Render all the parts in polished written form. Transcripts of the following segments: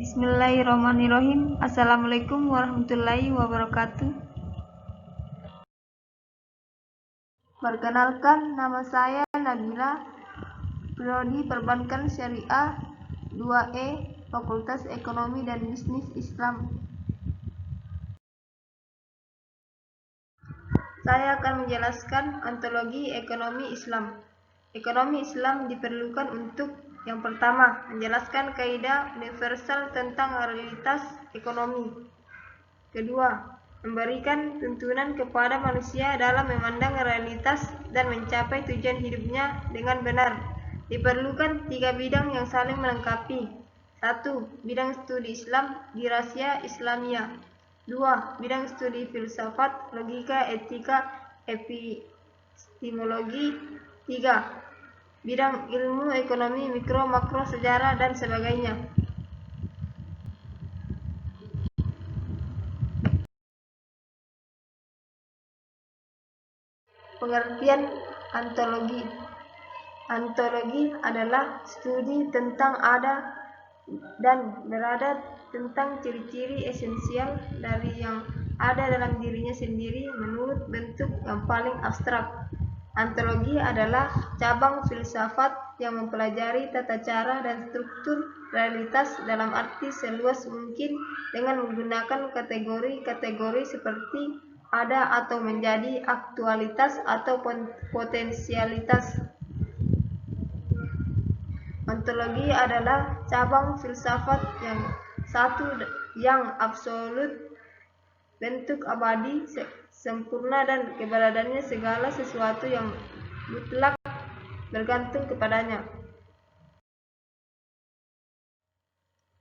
Bismillahirrahmanirrahim. Assalamualaikum warahmatullahi wabarakatuh. Perkenalkan, nama saya Nabila, Prodi Perbankan Syariah 2E, Fakultas Ekonomi dan Bisnis Islam. Saya akan menjelaskan ontologi ekonomi Islam. Ekonomi Islam diperlukan untuk yang pertama, menjelaskan kaidah universal tentang realitas ekonomi. Kedua, memberikan tuntunan kepada manusia dalam memandang realitas dan mencapai tujuan hidupnya dengan benar. Diperlukan 3 bidang yang saling melengkapi. 1. Bidang studi Islam, dirasya Islamiyah. 2. Bidang studi filsafat, logika, etika, epistemologi. 3. Bidang ilmu ekonomi, mikro, makro, sejarah, dan sebagainya. Pengertian ontologi. Ontologi adalah studi tentang ada dan berada, tentang ciri-ciri esensial dari yang ada dalam dirinya sendiri menurut bentuk yang paling abstrak. Ontologi adalah cabang filsafat yang mempelajari tata cara dan struktur realitas dalam arti seluas mungkin dengan menggunakan kategori-kategori seperti ada atau menjadi, aktualitas atau potensialitas. Ontologi adalah cabang filsafat yang absolut, bentuk abadi, sempurna, dan keberadaannya segala sesuatu yang mutlak bergantung kepadanya.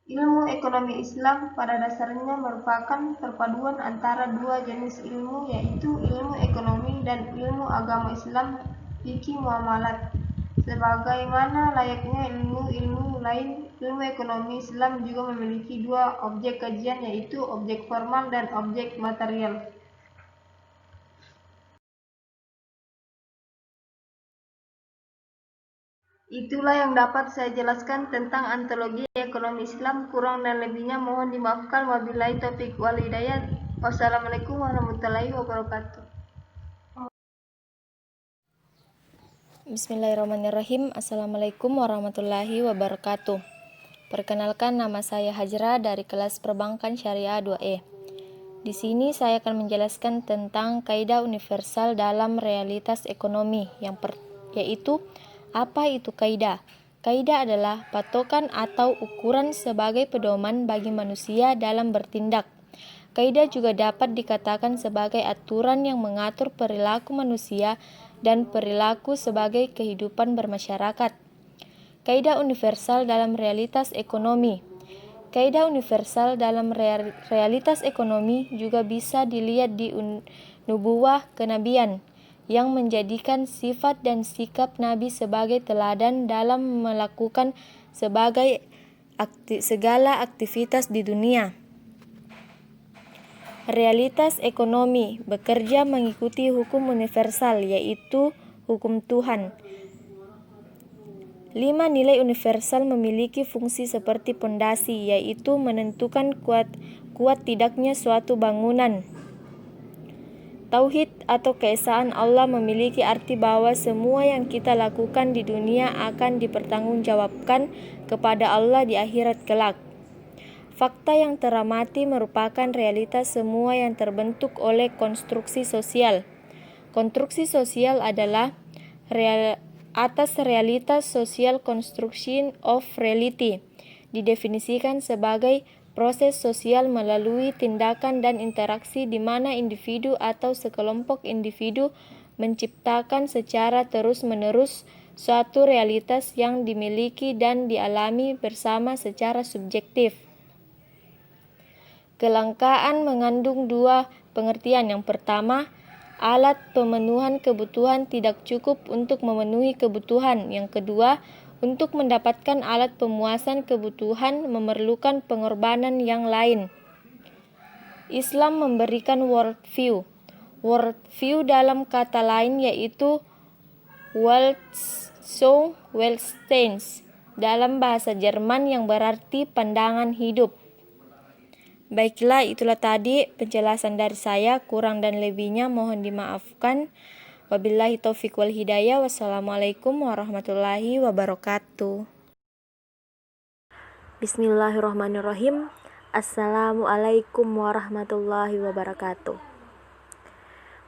Ilmu ekonomi Islam pada dasarnya merupakan perpaduan antara dua jenis ilmu, yaitu ilmu ekonomi dan ilmu agama Islam, fikih muamalat. Sebagaimana layaknya ilmu-ilmu lain, ilmu ekonomi Islam juga memiliki dua objek kajian, yaitu objek formal dan objek material. Itulah yang dapat saya jelaskan tentang ontologi ekonomi Islam. Kurang dan lebihnya mohon dimaafkan. Wabillahi taufiq wal hidayah. Wassalamualaikum warahmatullahi wabarakatuh. Bismillahirrahmanirrahim. Assalamualaikum warahmatullahi wabarakatuh. Perkenalkan, nama saya Hajra dari kelas Perbankan Syariah 2E. Di sini saya akan menjelaskan tentang kaidah universal dalam realitas ekonomi, yaitu apa itu kaidah? Kaidah adalah patokan atau ukuran sebagai pedoman bagi manusia dalam bertindak. Kaidah juga dapat dikatakan sebagai aturan yang mengatur perilaku manusia dan perilaku sebagai kehidupan bermasyarakat. Kaidah universal dalam realitas ekonomi. Kaidah universal dalam realitas ekonomi juga bisa dilihat di nubuwah kenabian, yang menjadikan sifat dan sikap Nabi sebagai teladan dalam melakukan segala aktivitas di dunia. Realitas ekonomi bekerja mengikuti hukum universal, yaitu hukum Tuhan. 5 nilai universal memiliki fungsi seperti pondasi, yaitu menentukan kuat tidaknya suatu bangunan. Tauhid atau keesaan Allah memiliki arti bahwa semua yang kita lakukan di dunia akan dipertanggungjawabkan kepada Allah di akhirat kelak. Fakta yang teramati merupakan realitas semua yang terbentuk oleh konstruksi sosial. Konstruksi sosial adalah atas realitas social construction of reality. Didefinisikan sebagai proses sosial melalui tindakan dan interaksi di mana individu atau sekelompok individu menciptakan secara terus-menerus suatu realitas yang dimiliki dan dialami bersama secara subjektif. Kelangkaan mengandung dua pengertian. Yang pertama, alat pemenuhan kebutuhan tidak cukup untuk memenuhi kebutuhan. Yang kedua, untuk mendapatkan alat pemuasan kebutuhan memerlukan pengorbanan yang lain. Islam memberikan worldview. Worldview dalam kata lain yaitu Weltanschauung. dalam bahasa Jerman yang berarti pandangan hidup. Baiklah, itulah tadi penjelasan dari saya. Kurang dan lebihnya mohon dimaafkan. Wabillahi taufiq wal hidayah. Wassalamualaikum warahmatullahi wabarakatuh. Bismillahirrahmanirrahim. Assalamualaikum warahmatullahi wabarakatuh.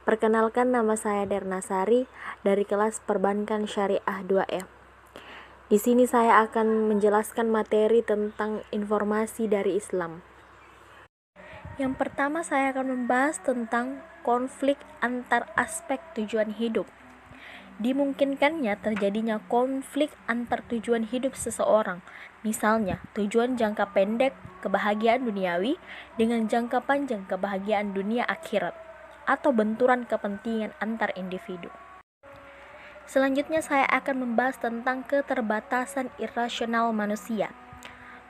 Perkenalkan, nama saya Derna Sari dari kelas Perbankan Syariah 2E. Di sini saya akan menjelaskan materi tentang informasi dari Islam. Yang pertama saya akan membahas tentang konflik antar aspek tujuan hidup. Dimungkinkannya terjadinya konflik antar tujuan hidup seseorang, misalnya tujuan jangka pendek kebahagiaan duniawi dengan jangka panjang kebahagiaan dunia akhirat, atau benturan kepentingan antar individu. Selanjutnya saya akan membahas tentang keterbatasan irasional manusia.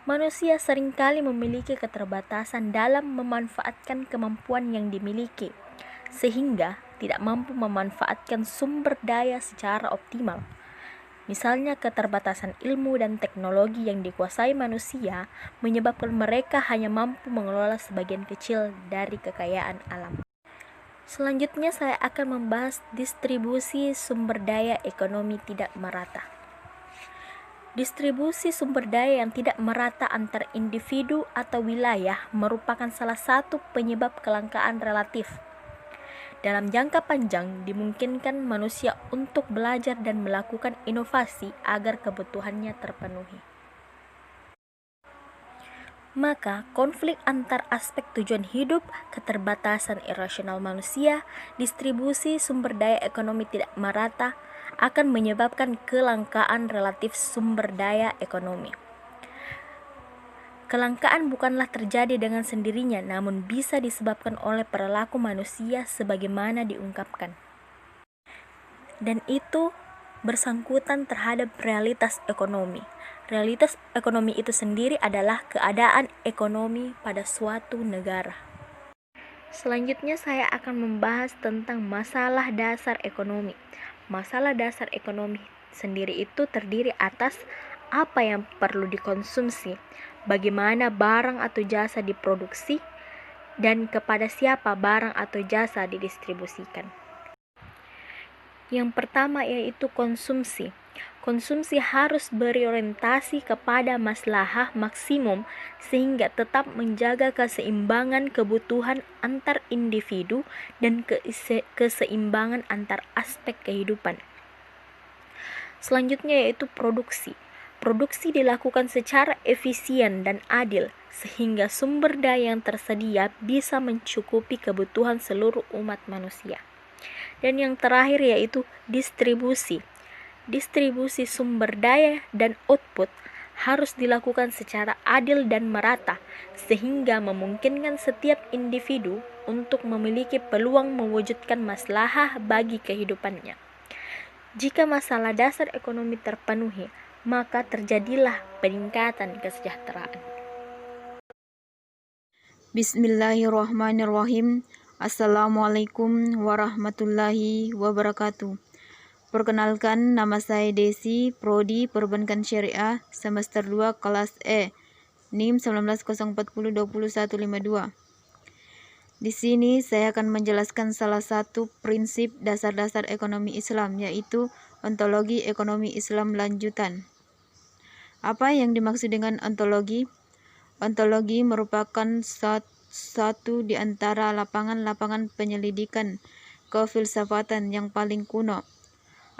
Manusia seringkali memiliki keterbatasan dalam memanfaatkan kemampuan yang dimiliki, sehingga tidak mampu memanfaatkan sumber daya secara optimal. Misalnya keterbatasan ilmu dan teknologi yang dikuasai manusia menyebabkan mereka hanya mampu mengelola sebagian kecil dari kekayaan alam. Selanjutnya saya akan membahas distribusi sumber daya ekonomi tidak merata. Distribusi sumber daya yang tidak merata antar individu atau wilayah merupakan salah satu penyebab kelangkaan relatif. Dalam jangka panjang, dimungkinkan manusia untuk belajar dan melakukan inovasi agar kebutuhannya terpenuhi. Maka, konflik antar aspek tujuan hidup, keterbatasan irasional manusia, distribusi sumber daya ekonomi tidak merata, akan menyebabkan kelangkaan relatif sumber daya ekonomi. Kelangkaan bukanlah terjadi dengan sendirinya, namun bisa disebabkan oleh perilaku manusia sebagaimana diungkapkan. Dan itu bersangkutan terhadap realitas ekonomi. Realitas ekonomi itu sendiri adalah keadaan ekonomi pada suatu negara. Selanjutnya saya akan membahas tentang masalah dasar ekonomi. Masalah dasar ekonomi sendiri itu terdiri atas apa yang perlu dikonsumsi, bagaimana barang atau jasa diproduksi, dan kepada siapa barang atau jasa didistribusikan. Yang pertama yaitu konsumsi. Konsumsi harus berorientasi kepada maslahah maksimum sehingga tetap menjaga keseimbangan kebutuhan antar individu dan keseimbangan antar aspek kehidupan. Selanjutnya yaitu produksi. Produksi dilakukan secara efisien dan adil sehingga sumber daya yang tersedia bisa mencukupi kebutuhan seluruh umat manusia. Dan yang terakhir yaitu distribusi. Distribusi sumber daya dan output harus dilakukan secara adil dan merata sehingga memungkinkan setiap individu untuk memiliki peluang mewujudkan maslahah bagi kehidupannya. Jika masalah dasar ekonomi terpenuhi, maka terjadilah peningkatan kesejahteraan. Bismillahirrahmanirrahim. Assalamualaikum warahmatullahi wabarakatuh. Perkenalkan, nama saya Desi, Prodi Perbankan Syariah, semester 2 kelas E, NIM 1904020152. Di sini saya akan menjelaskan salah satu prinsip dasar-dasar ekonomi Islam, yaitu ontologi ekonomi Islam lanjutan. Apa yang dimaksud dengan ontologi? Ontologi merupakan satu di antara lapangan-lapangan penyelidikan kefilsafatan yang paling kuno.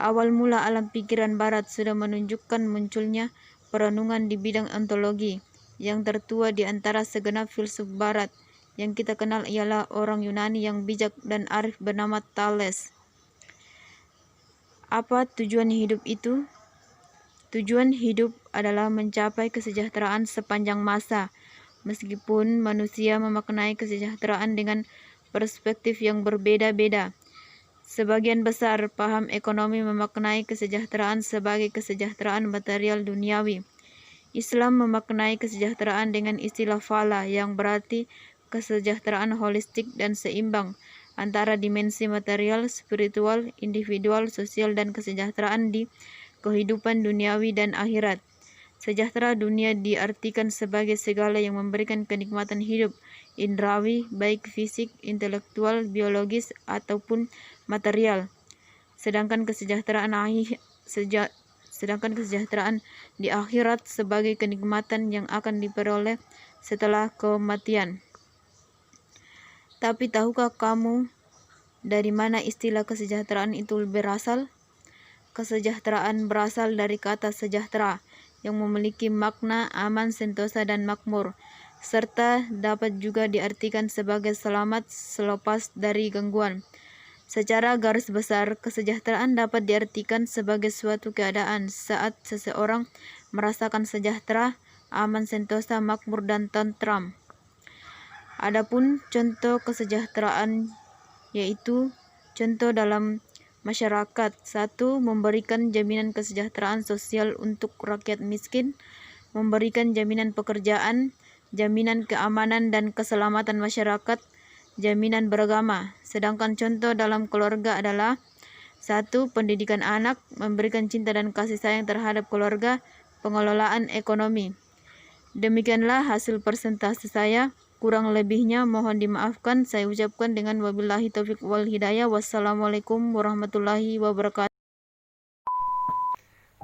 Awal mula alam pikiran barat sudah menunjukkan munculnya perenungan di bidang ontologi. Yang tertua di antara segenap filsuf barat yang kita kenal ialah orang Yunani yang bijak dan arif bernama Thales. Apa tujuan hidup itu? Tujuan hidup adalah mencapai kesejahteraan sepanjang masa. Meskipun manusia memaknai kesejahteraan dengan perspektif yang berbeda-beda. Sebagian besar paham ekonomi memaknai kesejahteraan sebagai kesejahteraan material duniawi. Islam memaknai kesejahteraan dengan istilah fala yang berarti kesejahteraan holistik dan seimbang antara dimensi material, spiritual, individual, sosial, dan kesejahteraan di kehidupan duniawi dan akhirat. Sejahtera dunia diartikan sebagai segala yang memberikan kenikmatan hidup indrawi, baik fisik, intelektual, biologis, ataupun material. Sedangkan kesejahteraan di akhirat sebagai kenikmatan yang akan diperoleh setelah kematian. Tapi tahukah kamu dari mana istilah kesejahteraan itu berasal? Kesejahteraan berasal dari kata sejahtera yang memiliki makna aman, sentosa, dan makmur, serta dapat juga diartikan sebagai selamat selepas dari gangguan. Secara garis besar, kesejahteraan dapat diartikan sebagai suatu keadaan saat seseorang merasakan sejahtera, aman, sentosa, makmur, dan tentram. Adapun contoh kesejahteraan yaitu contoh dalam masyarakat. 1. Memberikan jaminan kesejahteraan sosial untuk rakyat miskin, memberikan jaminan pekerjaan, jaminan keamanan dan keselamatan masyarakat, jaminan beragama. Sedangkan contoh dalam keluarga adalah 1. Pendidikan anak, memberikan cinta dan kasih sayang terhadap keluarga, pengelolaan ekonomi. Demikianlah hasil persentase saya. Kurang lebihnya mohon dimaafkan. Saya ucapkan dengan wabillahi taufiq wal hidayah. Wassalamualaikum warahmatullahi wabarakatuh.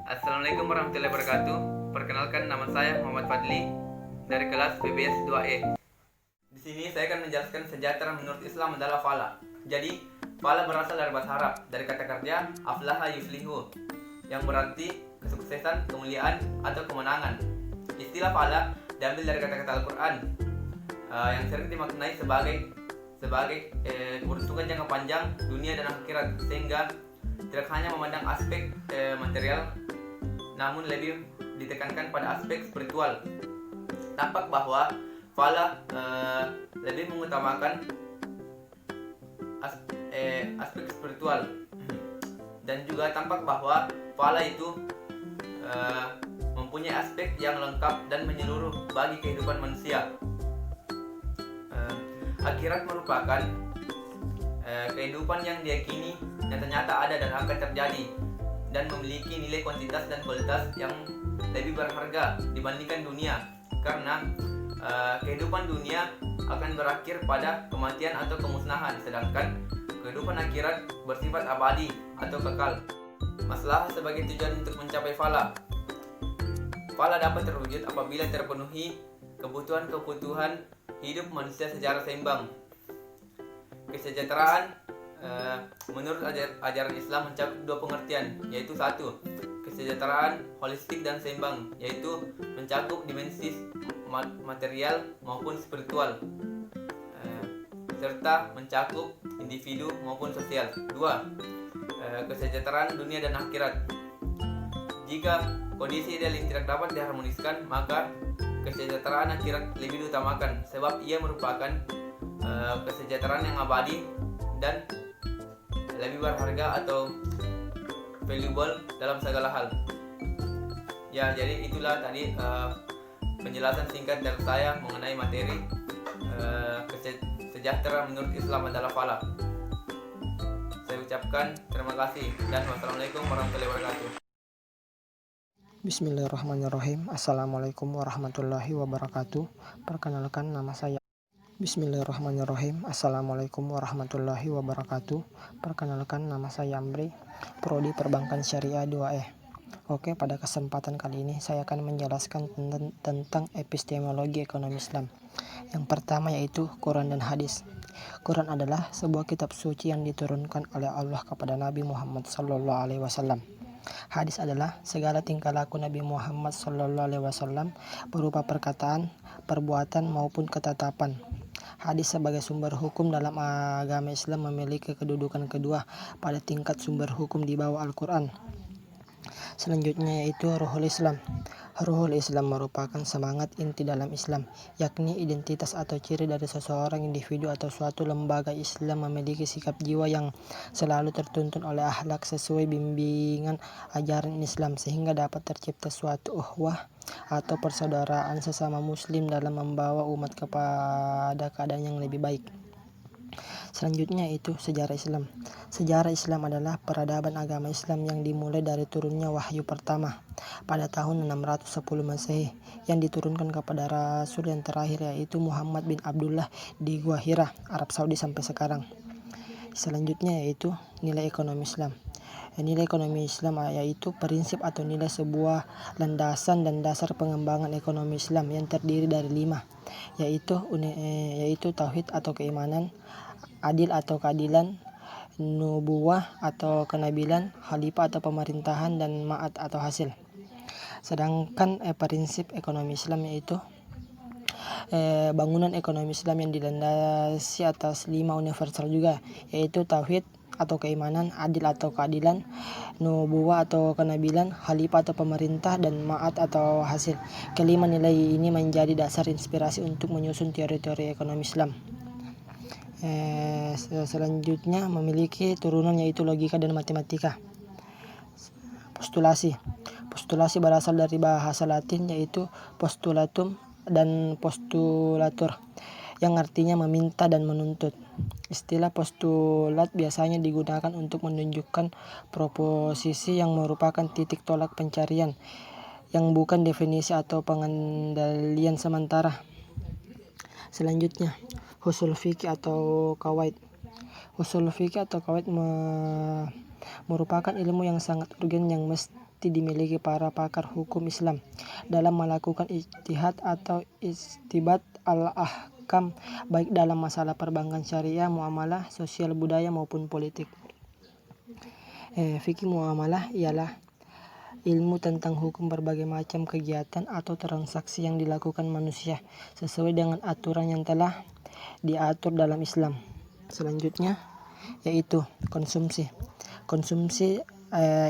Assalamualaikum warahmatullahi wabarakatuh. Perkenalkan, nama saya Muhammad Fadli dari kelas PBS 2E. Di sini saya akan menjelaskan sejahtera menurut Islam adalah fala. Jadi, fala berasal dari bahasa Arab, dari kata kerja aflaha yuflihu, yang berarti kesuksesan, kemuliaan, atau kemenangan. Istilah fala diambil dari kata-kata Al-Quran yang sering dimaknai sebagai keberuntungan jangka panjang dunia dan akhirat, sehingga tidak hanya memandang aspek material, namun lebih ditekankan pada aspek spiritual. Tampak bahwa fala lebih mengutamakan aspek spiritual, dan juga tampak bahwa fala itu mempunyai aspek yang lengkap dan menyeluruh bagi kehidupan manusia. Akhirat merupakan kehidupan yang diyakini yang ternyata ada dan akan terjadi, dan memiliki nilai kuantitas dan kualitas yang lebih berharga dibandingkan dunia, karena kehidupan dunia akan berakhir pada kematian atau kemusnahan, sedangkan kehidupan akhirat bersifat abadi atau kekal. Masalah sebagai tujuan untuk mencapai fala. Fala dapat terwujud apabila terpenuhi kebutuhan hidup manusia secara seimbang. Kesejahteraan menurut ajaran Islam mencakup dua pengertian, yaitu 1. Kesejahteraan holistik dan seimbang, yaitu mencakup dimensi material maupun spiritual, serta mencakup individu maupun sosial. 2. Kesejahteraan dunia dan akhirat. Jika kondisi ideal tidak dapat diharmoniskan, maka kesejahteraan akhirat lebih diutamakan, sebab ia merupakan kesejahteraan yang abadi dan lebih berharga atau valuable dalam segala hal. Ya, jadi itulah tadi penjelasan singkat dari saya mengenai materi sejahtera menurut Islam adalah fala. Saya ucapkan terima kasih dan wassalamualaikum warahmatullahi wabarakatuh. Bismillahirrahmanirrahim. Assalamualaikum warahmatullahi wabarakatuh. Perkenalkan, nama saya. Bismillahirrahmanirrahim. Assalamualaikum warahmatullahi wabarakatuh. Perkenalkan, nama saya Amri, Prodi Perbankan Syariah 2E. Oke, pada kesempatan kali ini saya akan menjelaskan tentang epistemologi ekonomi Islam. Yang pertama yaitu Quran dan hadis. Quran adalah sebuah kitab suci yang diturunkan oleh Allah kepada Nabi Muhammad SAW. Hadis adalah segala tingkah laku Nabi Muhammad SAW berupa perkataan, perbuatan maupun ketetapan. Hadis sebagai sumber hukum dalam agama Islam memiliki kedudukan kedua pada tingkat sumber hukum di bawah Al-Quran. Selanjutnya yaitu Ruhul Islam. Ruhul Islam merupakan semangat inti dalam Islam, yakni identitas atau ciri dari seseorang individu atau suatu lembaga Islam memiliki sikap jiwa yang selalu tertuntun oleh akhlak sesuai bimbingan ajaran Islam, sehingga dapat tercipta suatu ukhuwah atau persaudaraan sesama muslim dalam membawa umat kepada keadaan yang lebih baik. Selanjutnya yaitu sejarah Islam. Sejarah Islam adalah peradaban agama Islam yang dimulai dari turunnya wahyu pertama pada tahun 610 Masehi yang diturunkan kepada Rasul yang terakhir yaitu Muhammad bin Abdullah di Gua Hira, Arab Saudi sampai sekarang. Selanjutnya yaitu nilai ekonomi Islam. Nilai ekonomi Islam yaitu prinsip atau nilai sebuah landasan dan dasar pengembangan ekonomi Islam yang terdiri dari 5, yaitu tauhid atau keimanan, adil atau keadilan, nubuwah atau kenabilan, khalifah atau pemerintahan, dan ma'ad atau hasil. Sedangkan prinsip ekonomi Islam yaitu bangunan ekonomi Islam yang dilandasi atas 5 universal juga, yaitu tauhid atau keimanan, adil atau keadilan, nubuwah atau kenabilan, khalifah atau pemerintah, dan ma'ad atau hasil. Kelima nilai ini menjadi dasar inspirasi untuk menyusun teori-teori ekonomi Islam. Selanjutnya memiliki turunan yaitu logika dan matematika. Postulasi. Postulasi berasal dari bahasa Latin yaitu postulatum dan postulator yang artinya meminta dan menuntut. Istilah postulat biasanya digunakan untuk menunjukkan proposisi yang merupakan titik tolak pencarian yang bukan definisi atau pengendalian sementara. Selanjutnya, usul fikih atau qawaid. Usul fikih atau qawaid merupakan ilmu yang sangat urgen yang mesti dimiliki para pakar hukum Islam dalam melakukan ijtihad atau istibat al-ahkam baik dalam masalah perbankan syariah, muamalah, sosial, budaya maupun politik. Fikih muamalah ialah ilmu tentang hukum berbagai macam kegiatan atau transaksi yang dilakukan manusia sesuai dengan aturan yang telah diatur dalam Islam. Selanjutnya yaitu konsumsi. Konsumsi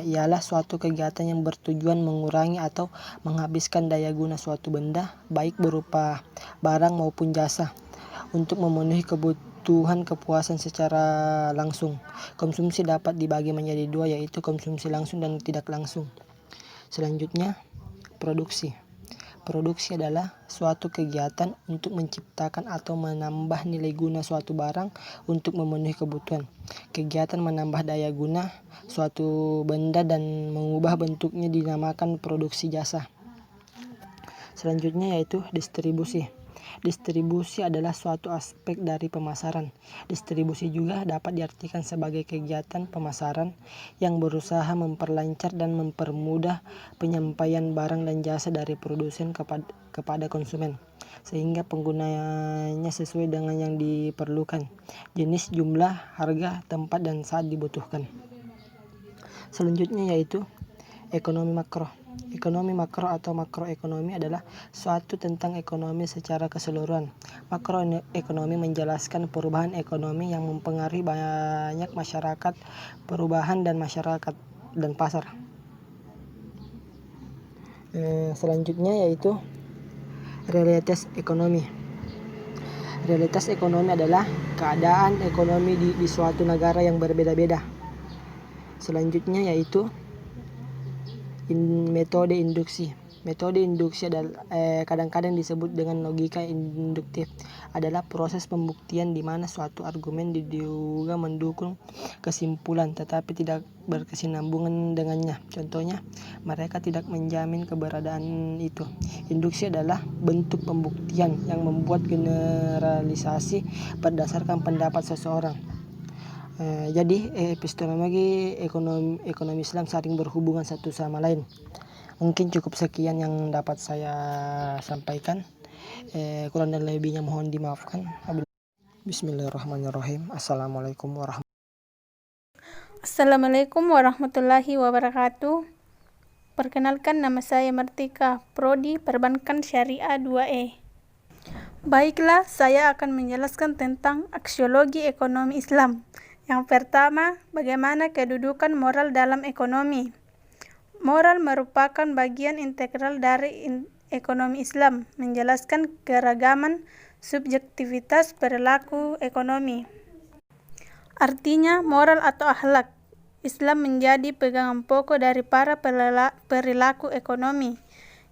ialah suatu kegiatan yang bertujuan mengurangi atau menghabiskan daya guna suatu benda baik berupa barang maupun jasa untuk memenuhi kebutuhan kepuasan secara langsung. Konsumsi dapat dibagi menjadi 2 yaitu konsumsi langsung dan tidak langsung. Selanjutnya produksi. Produksi adalah suatu kegiatan untuk menciptakan atau menambah nilai guna suatu barang untuk memenuhi kebutuhan. Kegiatan menambah daya guna suatu benda dan mengubah bentuknya dinamakan produksi jasa. Selanjutnya yaitu distribusi. Distribusi adalah suatu aspek dari pemasaran. Distribusi juga dapat diartikan sebagai kegiatan pemasaran yang berusaha memperlancar dan mempermudah penyampaian barang dan jasa dari produsen kepada konsumen, sehingga penggunanya sesuai dengan yang diperlukan, jenis, jumlah, harga, tempat, dan saat dibutuhkan. Selanjutnya yaitu ekonomi makro. Ekonomi makro atau makroekonomi adalah suatu tentang ekonomi secara keseluruhan. Makroekonomi menjelaskan perubahan ekonomi yang mempengaruhi banyak masyarakat, perubahan dan masyarakat dan pasar. Selanjutnya yaitu realitas ekonomi. Realitas ekonomi adalah keadaan ekonomi di suatu negara yang berbeda-beda. Selanjutnya yaitu metode induksi. Metode induksi adalah kadang-kadang disebut dengan logika induktif, adalah proses pembuktian di mana suatu argumen diduga mendukung kesimpulan tetapi tidak berkesinambungan dengannya. Contohnya, mereka tidak menjamin keberadaan itu. Induksi adalah bentuk pembuktian yang membuat generalisasi berdasarkan pendapat seseorang. Jadi epistemologi ekonomi Islam saling berhubungan satu sama lain. Mungkin cukup sekian yang dapat saya sampaikan. Kurang dan lebihnya mohon dimaafkan. Bismillahirrahmanirrahim. Assalamualaikum warahmatullahi wabarakatuh. Perkenalkan, nama saya Martika, Prodi Perbankan Syariah 2E. Baiklah, saya akan menjelaskan tentang aksiologi ekonomi Islam. Yang pertama, bagaimana kedudukan moral dalam ekonomi. Moral merupakan bagian integral dari ekonomi Islam, menjelaskan keragaman subjektivitas perilaku ekonomi. Artinya, moral atau akhlak Islam menjadi pegangan pokok dari para perilaku ekonomi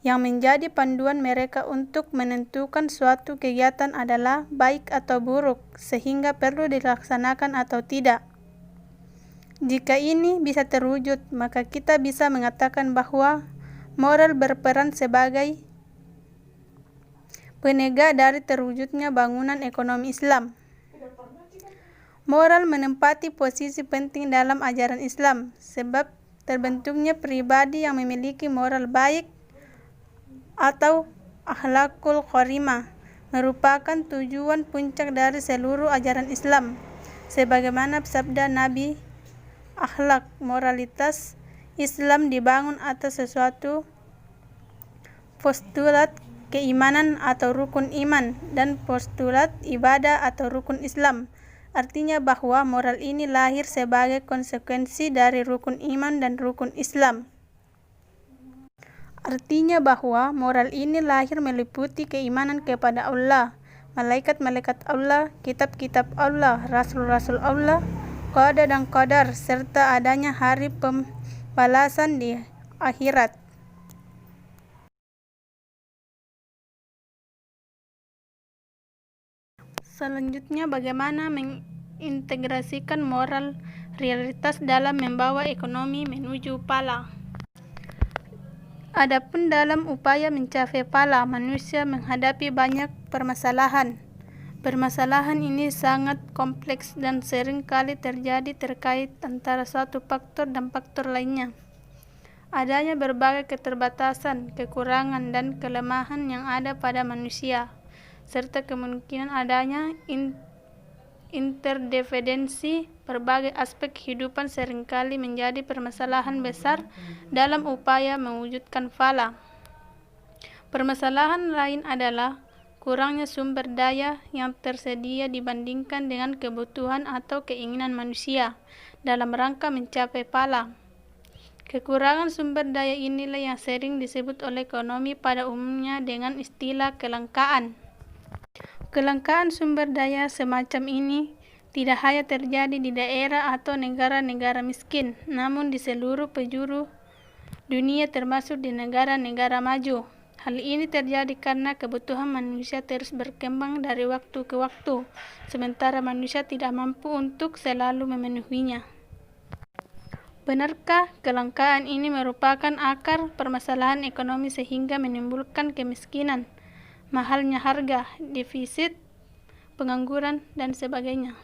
yang menjadi panduan mereka untuk menentukan suatu kegiatan adalah baik atau buruk, sehingga perlu dilaksanakan atau tidak. Jika ini bisa terwujud, maka kita bisa mengatakan bahwa moral berperan sebagai penegak dari terwujudnya bangunan ekonomi Islam. Moral menempati posisi penting dalam ajaran Islam, sebab terbentuknya pribadi yang memiliki moral baik atau akhlakul karimah merupakan tujuan puncak dari seluruh ajaran Islam. Sebagaimana sabda Nabi, akhlak moralitas Islam dibangun atas sesuatu postulat keimanan atau rukun iman dan postulat ibadah atau rukun Islam. Artinya bahwa moral ini lahir sebagai konsekuensi dari rukun iman dan rukun Islam. Artinya bahwa moral ini lahir meliputi keimanan kepada Allah, malaikat-malaikat Allah, kitab-kitab Allah, rasul-rasul Allah, qada dan qadar, serta adanya hari pembalasan di akhirat. Selanjutnya, bagaimana mengintegrasikan moral realitas dalam membawa ekonomi menuju pala. Adapun dalam upaya mencapai pala, manusia menghadapi banyak permasalahan. Permasalahan ini sangat kompleks dan sering kali terjadi terkait antara suatu faktor dan faktor lainnya. Adanya berbagai keterbatasan, kekurangan, dan kelemahan yang ada pada manusia, serta kemungkinan adanya interdependensi berbagai aspek kehidupan seringkali menjadi permasalahan besar dalam upaya mewujudkan fala. Permasalahan lain adalah kurangnya sumber daya yang tersedia dibandingkan dengan kebutuhan atau keinginan manusia dalam rangka mencapai fala. Kekurangan sumber daya inilah yang sering disebut oleh ekonomi pada umumnya dengan istilah kelangkaan. Kelangkaan sumber daya semacam ini tidak hanya terjadi di daerah atau negara-negara miskin, namun di seluruh penjuru dunia termasuk di negara-negara maju. Hal ini terjadi karena kebutuhan manusia terus berkembang dari waktu ke waktu, sementara manusia tidak mampu untuk selalu memenuhinya. Benarkah kelangkaan ini merupakan akar permasalahan ekonomi sehingga menimbulkan kemiskinan, mahalnya harga, defisit, pengangguran, dan sebagainya?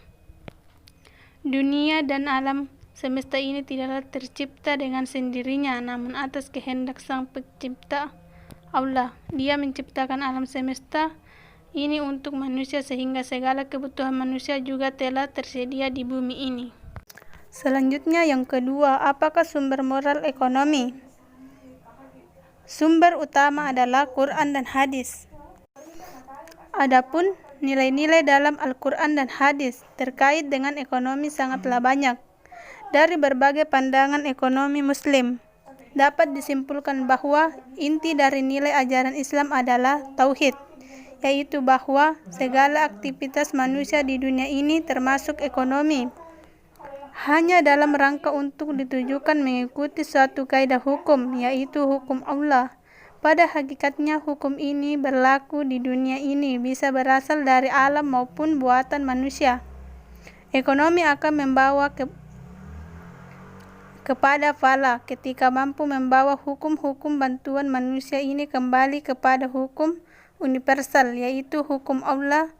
Dunia dan alam semesta ini tidaklah tercipta dengan sendirinya, namun atas kehendak Sang Pencipta Allah. Dia menciptakan alam semesta ini untuk manusia sehingga segala kebutuhan manusia juga telah tersedia di bumi ini. Selanjutnya, yang kedua, apakah sumber moral ekonomi? Sumber utama adalah Quran dan hadis. Adapun nilai-nilai dalam Al-Quran dan hadis terkait dengan ekonomi sangatlah banyak. Dari berbagai pandangan ekonomi Muslim, dapat disimpulkan bahwa inti dari nilai ajaran Islam adalah tauhid, yaitu bahwa segala aktivitas manusia di dunia ini termasuk ekonomi, hanya dalam rangka untuk ditujukan mengikuti suatu kaidah hukum, yaitu hukum Allah. Pada hakikatnya, hukum ini berlaku di dunia ini, bisa berasal dari alam maupun buatan manusia. Ekonomi akan membawa kepada fala ketika mampu membawa hukum-hukum bantuan manusia ini kembali kepada hukum universal, yaitu hukum Allah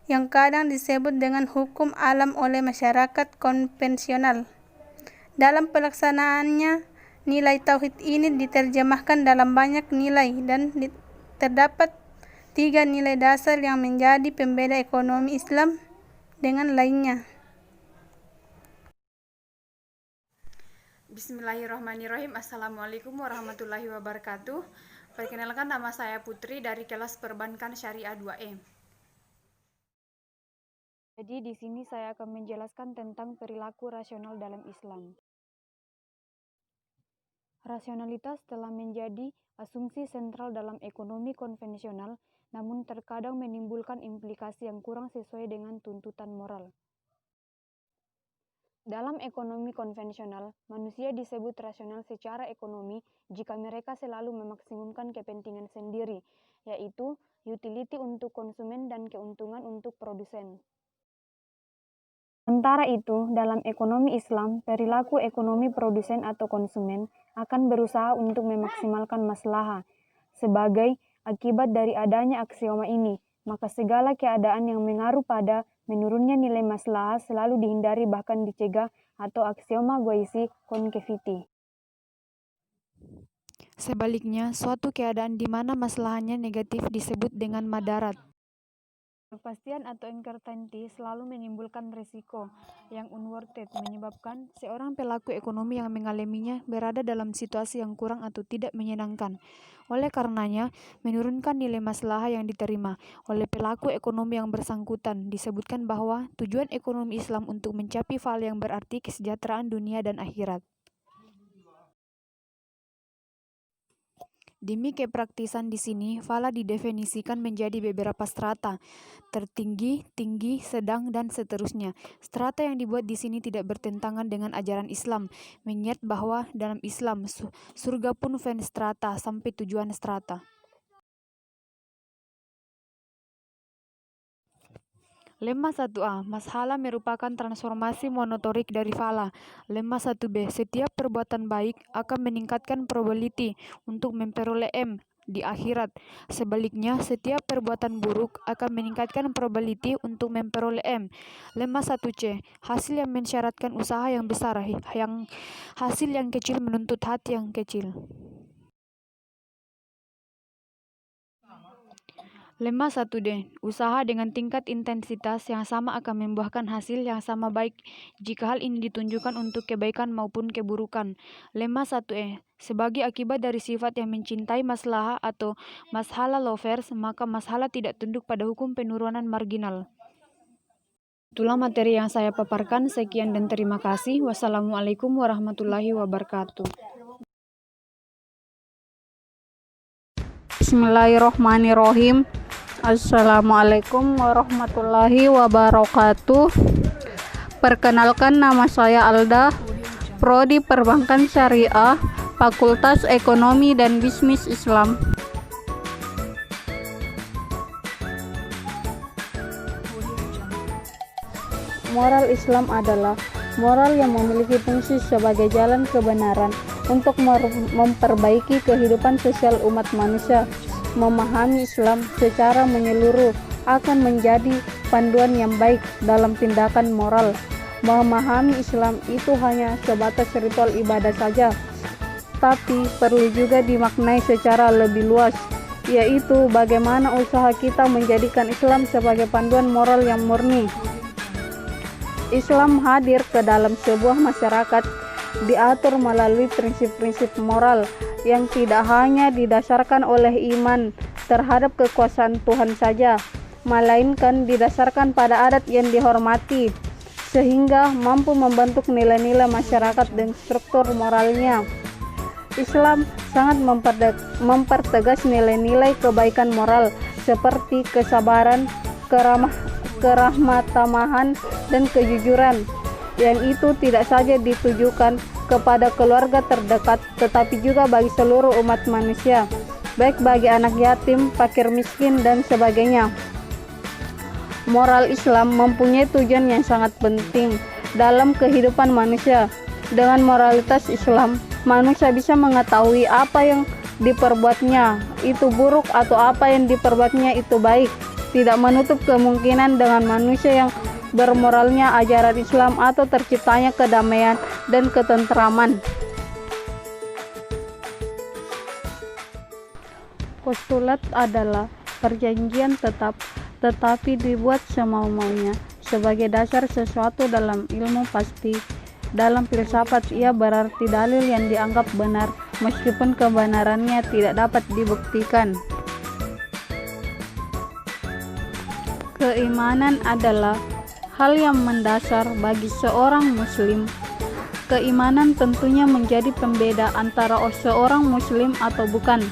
yang kadang disebut dengan hukum alam oleh masyarakat konvensional. Dalam pelaksanaannya, nilai tauhid ini diterjemahkan dalam banyak nilai dan terdapat 3 nilai dasar yang menjadi pembeda ekonomi Islam dengan lainnya. Bismillahirrahmanirrahim. Assalamualaikum warahmatullahi wabarakatuh. Perkenalkan, nama saya Putri dari kelas Perbankan Syariah 2E. Jadi di sini saya akan menjelaskan tentang perilaku rasional dalam Islam. Rasionalitas telah menjadi asumsi sentral dalam ekonomi konvensional, namun terkadang menimbulkan implikasi yang kurang sesuai dengan tuntutan moral. Dalam ekonomi konvensional, manusia disebut rasional secara ekonomi jika mereka selalu memaksimumkan kepentingan sendiri, yaitu utility untuk konsumen dan keuntungan untuk produsen. Sementara itu, dalam ekonomi Islam, perilaku ekonomi produsen atau konsumen akan berusaha untuk memaksimalkan maslahah. Sebagai akibat dari adanya aksioma ini, maka segala keadaan yang mengaruh pada menurunnya nilai maslahah selalu dihindari bahkan dicegah atau aksioma Goisi-Concavity. Sebaliknya, suatu keadaan di mana masalahnya negatif disebut dengan madarat. Kepastian atau uncertainty selalu menimbulkan risiko yang unwarranted, menyebabkan seorang pelaku ekonomi yang mengalaminya berada dalam situasi yang kurang atau tidak menyenangkan. Oleh karenanya, menurunkan nilai maslahah yang diterima oleh pelaku ekonomi yang bersangkutan disebutkan bahwa tujuan ekonomi Islam untuk mencapai fal yang berarti kesejahteraan dunia dan akhirat. Demi kepraktisan di sini, fala didefinisikan menjadi beberapa strata, tertinggi, tinggi, sedang, dan seterusnya. Strata yang dibuat di sini tidak bertentangan dengan ajaran Islam, mengingat bahwa dalam Islam, surga pun fan strata sampai tujuan strata. Lemma 1A, mashala merupakan transformasi monotorik dari fala. Lemma 1B, setiap perbuatan baik akan meningkatkan probability untuk memperoleh M di akhirat. Sebaliknya, setiap perbuatan buruk akan meningkatkan probability untuk memperoleh M. Lemma 1C, hasil yang mensyaratkan usaha yang besar, yang hasil yang kecil menuntut hati yang kecil. Lemma 1D, usaha dengan tingkat intensitas yang sama akan membuahkan hasil yang sama baik jika hal ini ditunjukkan untuk kebaikan maupun keburukan. Lemma 1E, sebagai akibat dari sifat yang mencintai maslahah atau mashala lovers, maka mashala tidak tunduk pada hukum penurunan marginal. Itulah materi yang saya paparkan. Sekian dan terima kasih. Wassalamualaikum warahmatullahi wabarakatuh. Bismillahirrohmanirrohim. Assalamualaikum warahmatullahi wabarakatuh. Perkenalkan, nama saya Alda, Prodi Perbankan Syariah, Fakultas Ekonomi dan Bisnis Islam. Moral Islam adalah moral yang memiliki fungsi sebagai jalan kebenaran untuk memperbaiki kehidupan sosial umat manusia. Memahami Islam secara menyeluruh akan menjadi panduan yang baik dalam tindakan moral. Memahami Islam itu hanya sebatas ritual ibadah saja, tapi perlu juga dimaknai secara lebih luas, yaitu bagaimana usaha kita menjadikan Islam sebagai panduan moral yang murni. Islam hadir ke dalam sebuah masyarakat diatur melalui prinsip-prinsip moral yang tidak hanya didasarkan oleh iman terhadap kekuasaan Tuhan saja, melainkan didasarkan pada adat yang dihormati, sehingga mampu membentuk nilai-nilai masyarakat dan struktur moralnya. Islam sangat mempertegas nilai-nilai kebaikan moral seperti kesabaran, kerahmatan, dan kejujuran, yang itu tidak saja ditujukan kepada keluarga terdekat, tetapi juga bagi seluruh umat manusia, baik bagi anak yatim, fakir miskin, dan sebagainya. Moral Islam mempunyai tujuan yang sangat penting dalam kehidupan manusia. Dengan moralitas Islam, manusia bisa mengetahui apa yang diperbuatnya itu buruk atau apa yang diperbuatnya itu baik. Tidak menutup kemungkinan dengan manusia yang bermoralnya ajaran Islam atau terciptanya kedamaian dan ketentraman. Postulat adalah perjanjian tetap tetapi dibuat semau-maunya sebagai dasar sesuatu dalam ilmu pasti. Dalam filsafat ia berarti dalil yang dianggap benar meskipun kebenarannya tidak dapat dibuktikan. Keimanan adalah hal yang mendasar bagi seorang muslim. Keimanan tentunya menjadi pembeda antara seorang muslim atau bukan.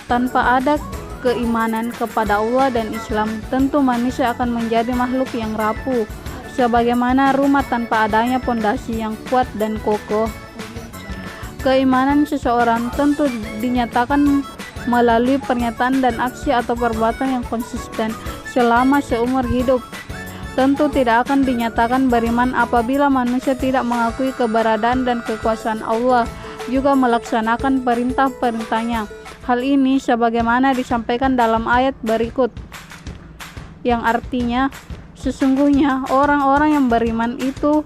Tanpa ada keimanan kepada Allah dan Islam, tentu manusia akan menjadi makhluk yang rapuh, sebagaimana rumah tanpa adanya pondasi yang kuat dan kokoh. Keimanan seseorang tentu dinyatakan melalui pernyataan dan aksi atau perbuatan yang konsisten selama seumur hidup. Tentu tidak akan dinyatakan beriman apabila manusia tidak mengakui keberadaan dan kekuasaan Allah, juga melaksanakan perintah-perintahnya. Hal ini sebagaimana disampaikan dalam ayat berikut, yang artinya, sesungguhnya orang-orang yang beriman itu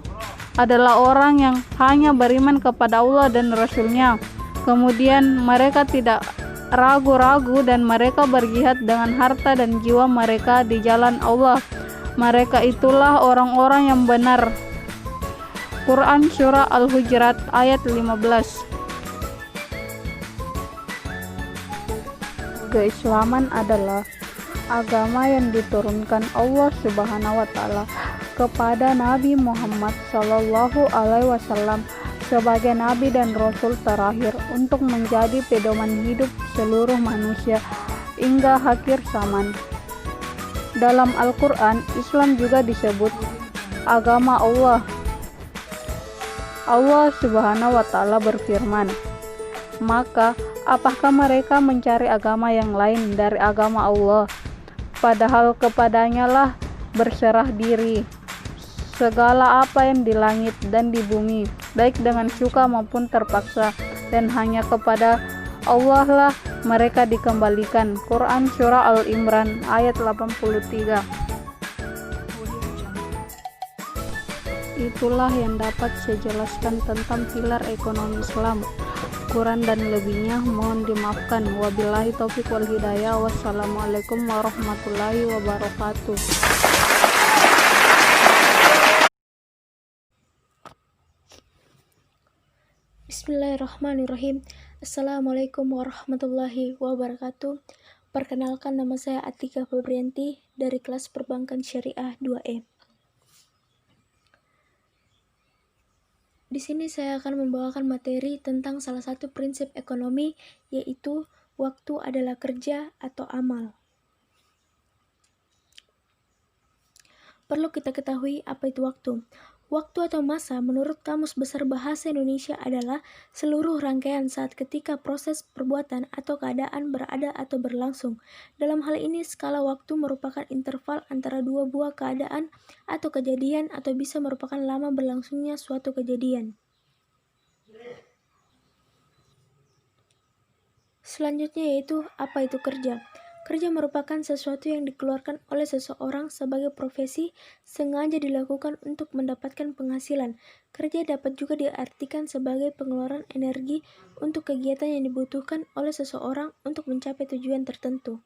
adalah orang yang hanya beriman kepada Allah dan Rasul-Nya. Kemudian mereka tidak ragu-ragu dan mereka berjihad dengan harta dan jiwa mereka di jalan Allah. Mereka itulah orang-orang yang benar. Quran Surah Al-Hujurat ayat 15. Keislaman adalah agama yang diturunkan Allah Subhanahu wa taala kepada Nabi Muhammad Shallallahu Alaihi Wasallam sebagai Nabi dan Rasul terakhir untuk menjadi pedoman hidup seluruh manusia hingga akhir zaman. Dalam Al-Quran, Islam juga disebut agama Allah. Allah Subhanahu wa taala berfirman, "Maka apakah mereka mencari agama yang lain dari agama Allah? Padahal kepadanya lah berserah diri segala apa yang di langit dan di bumi, baik dengan suka maupun terpaksa, dan hanya kepada Allah lah mereka dikembalikan." Quran Surah Al-Imran ayat 83. Itulah yang dapat saya jelaskan tentang pilar ekonomi Islam. Kurang dan lebihnya mohon dimaafkan. Wabillahi taufiq wal hidayah. Wassalamualaikum warahmatullahi wabarakatuh. Bismillahirrahmanirrahim. Assalamualaikum warahmatullahi wabarakatuh. Perkenalkan, nama saya Atika Febrianti dari kelas Perbankan Syariah 2E. Di sini saya akan membawakan materi tentang salah satu prinsip ekonomi, yaitu waktu adalah kerja atau amal. Perlu kita ketahui apa itu waktu. Waktu atau masa menurut Kamus Besar Bahasa Indonesia adalah seluruh rangkaian saat ketika proses perbuatan atau keadaan berada atau berlangsung. Dalam hal ini, skala waktu merupakan interval antara dua buah keadaan atau kejadian atau bisa merupakan lama berlangsungnya suatu kejadian. Selanjutnya yaitu apa itu kerja. Kerja merupakan sesuatu yang dikeluarkan oleh seseorang sebagai profesi, sengaja dilakukan untuk mendapatkan penghasilan. Kerja dapat juga diartikan sebagai pengeluaran energi untuk kegiatan yang dibutuhkan oleh seseorang untuk mencapai tujuan tertentu.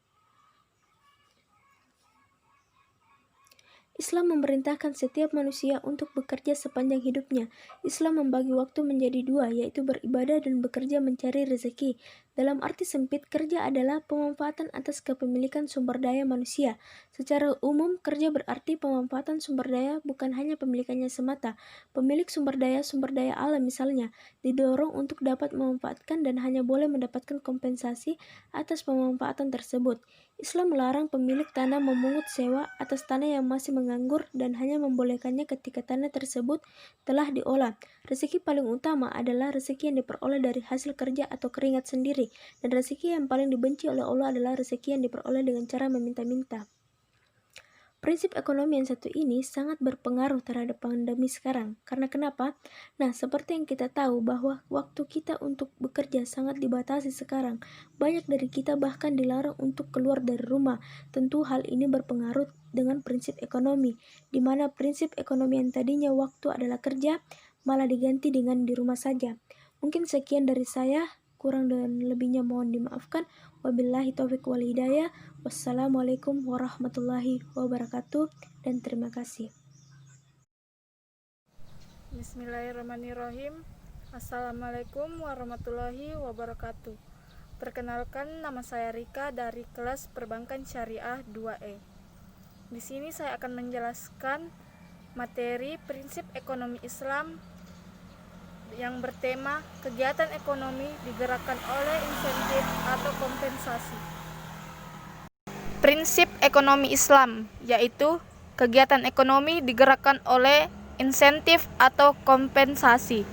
Islam memerintahkan setiap manusia untuk bekerja sepanjang hidupnya. Islam membagi waktu menjadi dua, yaitu beribadah dan bekerja mencari rezeki. Dalam arti sempit, kerja adalah pemanfaatan atas kepemilikan sumber daya manusia. Secara umum, kerja berarti pemanfaatan sumber daya bukan hanya pemilikannya semata. Pemilik sumber daya alam misalnya, didorong untuk dapat memanfaatkan dan hanya boleh mendapatkan kompensasi atas pemanfaatan tersebut. Islam melarang pemilik tanah memungut sewa atas tanah yang masih menganggur dan hanya membolehkannya ketika tanah tersebut telah diolah. Rezeki paling utama adalah rezeki yang diperoleh dari hasil kerja atau keringat sendiri, dan rezeki yang paling dibenci oleh Allah adalah rezeki yang diperoleh dengan cara meminta-minta. Prinsip ekonomi yang satu ini sangat berpengaruh terhadap pandemi sekarang. Karena kenapa? Nah, seperti yang kita tahu bahwa waktu kita untuk bekerja sangat dibatasi sekarang. Banyak dari kita bahkan dilarang untuk keluar dari rumah. Tentu hal ini berpengaruh dengan prinsip ekonomi, di mana prinsip ekonomi yang tadinya waktu adalah kerja, malah diganti dengan di rumah saja. Mungkin sekian dari saya. Kurang dan lebihnya mohon dimaafkan. Wabillahi taufiq wal hidayah. Wassalamualaikum warahmatullahi wabarakatuh, dan terima kasih. Bismillahirrahmanirrahim. Assalamualaikum warahmatullahi wabarakatuh. Perkenalkan, nama saya Rika dari kelas Perbankan Syariah 2E. Di sini saya akan menjelaskan materi prinsip ekonomi Islam yang bertema kegiatan ekonomi digerakkan oleh insentif atau kompensasi. Prinsip ekonomi Islam yaitu kegiatan ekonomi digerakkan oleh insentif atau kompensasi.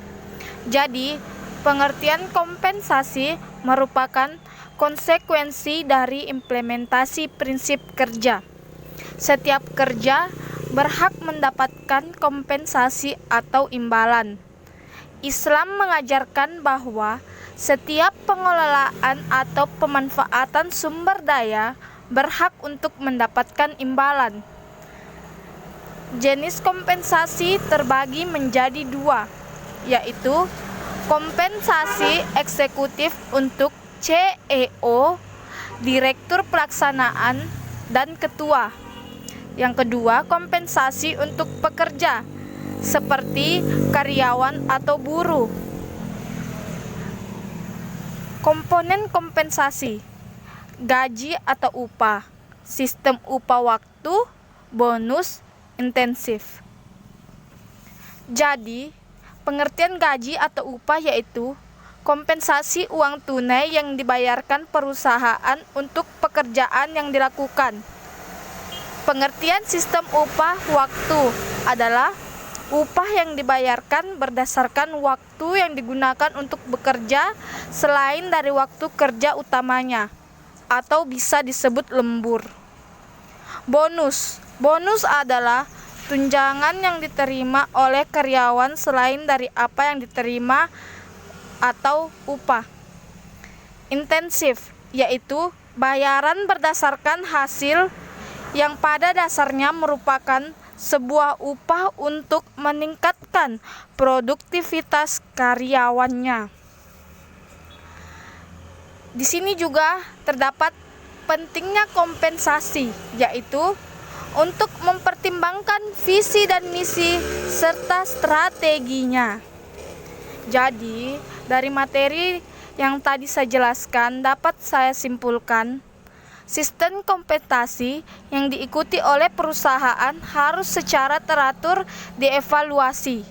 Jadi, pengertian kompensasi merupakan konsekuensi dari implementasi prinsip kerja. Setiap kerja berhak mendapatkan kompensasi atau imbalan. Islam mengajarkan bahwa setiap pengelolaan atau pemanfaatan sumber daya berhak untuk mendapatkan imbalan. Jenis kompensasi terbagi menjadi dua, yaitu kompensasi eksekutif untuk CEO, direktur pelaksanaan, dan ketua. Yang kedua, kompensasi untuk pekerja, seperti karyawan atau buruh. Komponen kompensasi: gaji atau upah, sistem upah waktu, bonus, intensif. Jadi, pengertian gaji atau upah yaitu kompensasi uang tunai yang dibayarkan perusahaan untuk pekerjaan yang dilakukan. Pengertian sistem upah waktu adalah upah yang dibayarkan berdasarkan waktu yang digunakan untuk bekerja selain dari waktu kerja utamanya, atau bisa disebut lembur. Bonus adalah tunjangan yang diterima oleh karyawan selain dari apa yang diterima atau upah. Intensif yaitu bayaran berdasarkan hasil yang pada dasarnya merupakan sebuah upah untuk meningkatkan produktivitas karyawannya. Di sini juga terdapat pentingnya kompensasi, yaitu untuk mempertimbangkan visi dan misi serta strateginya. Jadi, dari materi yang tadi saya jelaskan dapat saya simpulkan, sistem kompensasi yang diikuti oleh perusahaan harus secara teratur dievaluasi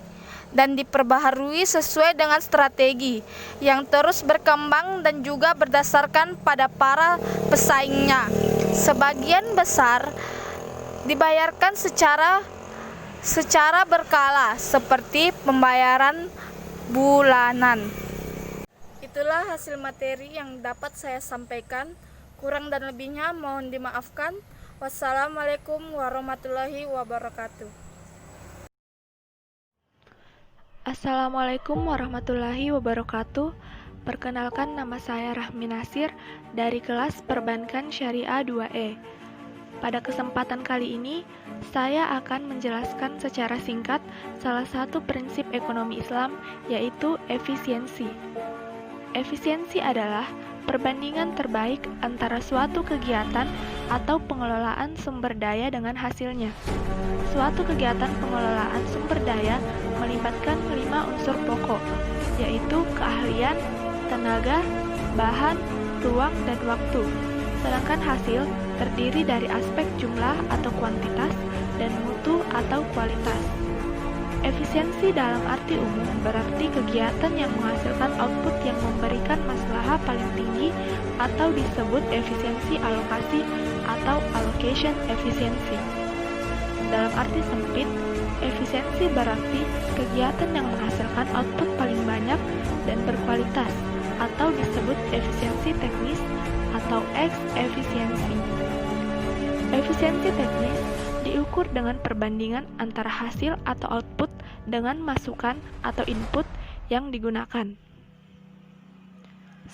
dan diperbaharui sesuai dengan strategi yang terus berkembang dan juga berdasarkan pada para pesaingnya. Sebagian besar dibayarkan secara berkala seperti pembayaran bulanan. Itulah hasil materi yang dapat saya sampaikan. Kurang dan lebihnya mohon dimaafkan. Wassalamualaikum warahmatullahi wabarakatuh. Assalamualaikum warahmatullahi wabarakatuh. Perkenalkan, nama saya Rahmi Nasir dari kelas Perbankan Syariah 2E. Pada kesempatan kali ini, saya akan menjelaskan secara singkat salah satu prinsip ekonomi Islam, yaitu efisiensi. Efisiensi adalah perbandingan terbaik antara suatu kegiatan atau pengelolaan sumber daya dengan hasilnya. Suatu kegiatan pengelolaan sumber daya melibatkan 5 unsur pokok, yaitu keahlian, tenaga, bahan, ruang, dan waktu. Sedangkan hasil terdiri dari aspek jumlah atau kuantitas dan mutu atau kualitas. Efisiensi dalam arti umum berarti kegiatan yang menghasilkan output yang memberikan maslahat paling tinggi atau disebut efisiensi alokasi atau allocation efficiency. Dalam arti sempit, efisiensi berarti kegiatan yang menghasilkan output paling banyak dan berkualitas atau disebut efisiensi teknis atau X-efisiensi. Efisiensi teknis diukur dengan perbandingan antara hasil atau output dengan masukan atau input yang digunakan.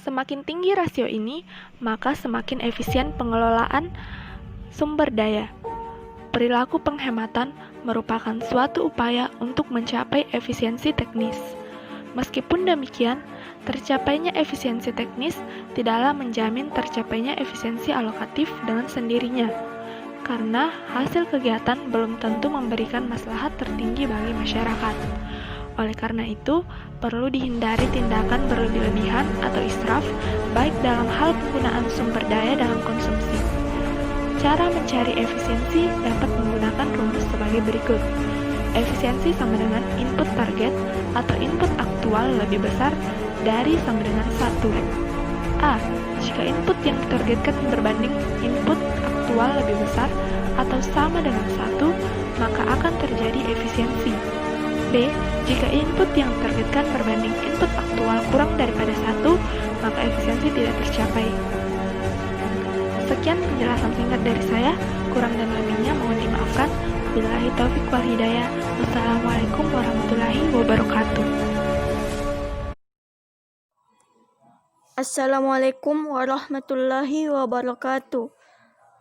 Semakin tinggi rasio ini, maka semakin efisien pengelolaan sumber daya. Perilaku penghematan merupakan suatu upaya untuk mencapai efisiensi teknis. Meskipun demikian, tercapainya efisiensi teknis tidaklah menjamin tercapainya efisiensi alokatif dengan sendirinya, karena hasil kegiatan belum tentu memberikan maslahat tertinggi bagi masyarakat. Oleh karena itu, perlu dihindari tindakan berlebih-lebihan atau israf, baik dalam hal penggunaan sumber daya dalam konsumsi. Cara mencari efisiensi dapat menggunakan rumus sebagai berikut. Efisiensi sama dengan input target atau input aktual lebih besar dari sama dengan 1. A. Jika input yang ditargetkan berbanding input aktual lebih besar atau sama dengan 1, maka akan terjadi efisiensi. B. Jika input yang diterbitkan berbanding input aktual kurang daripada 1, maka efisiensi tidak tercapai. Sekian penjelasan singkat dari saya, kurang dan lebihnya mohon dimaafkan. Billahi taufiq wal hidayah. Wassalamualaikum warahmatullahi wabarakatuh. Assalamualaikum warahmatullahi wabarakatuh.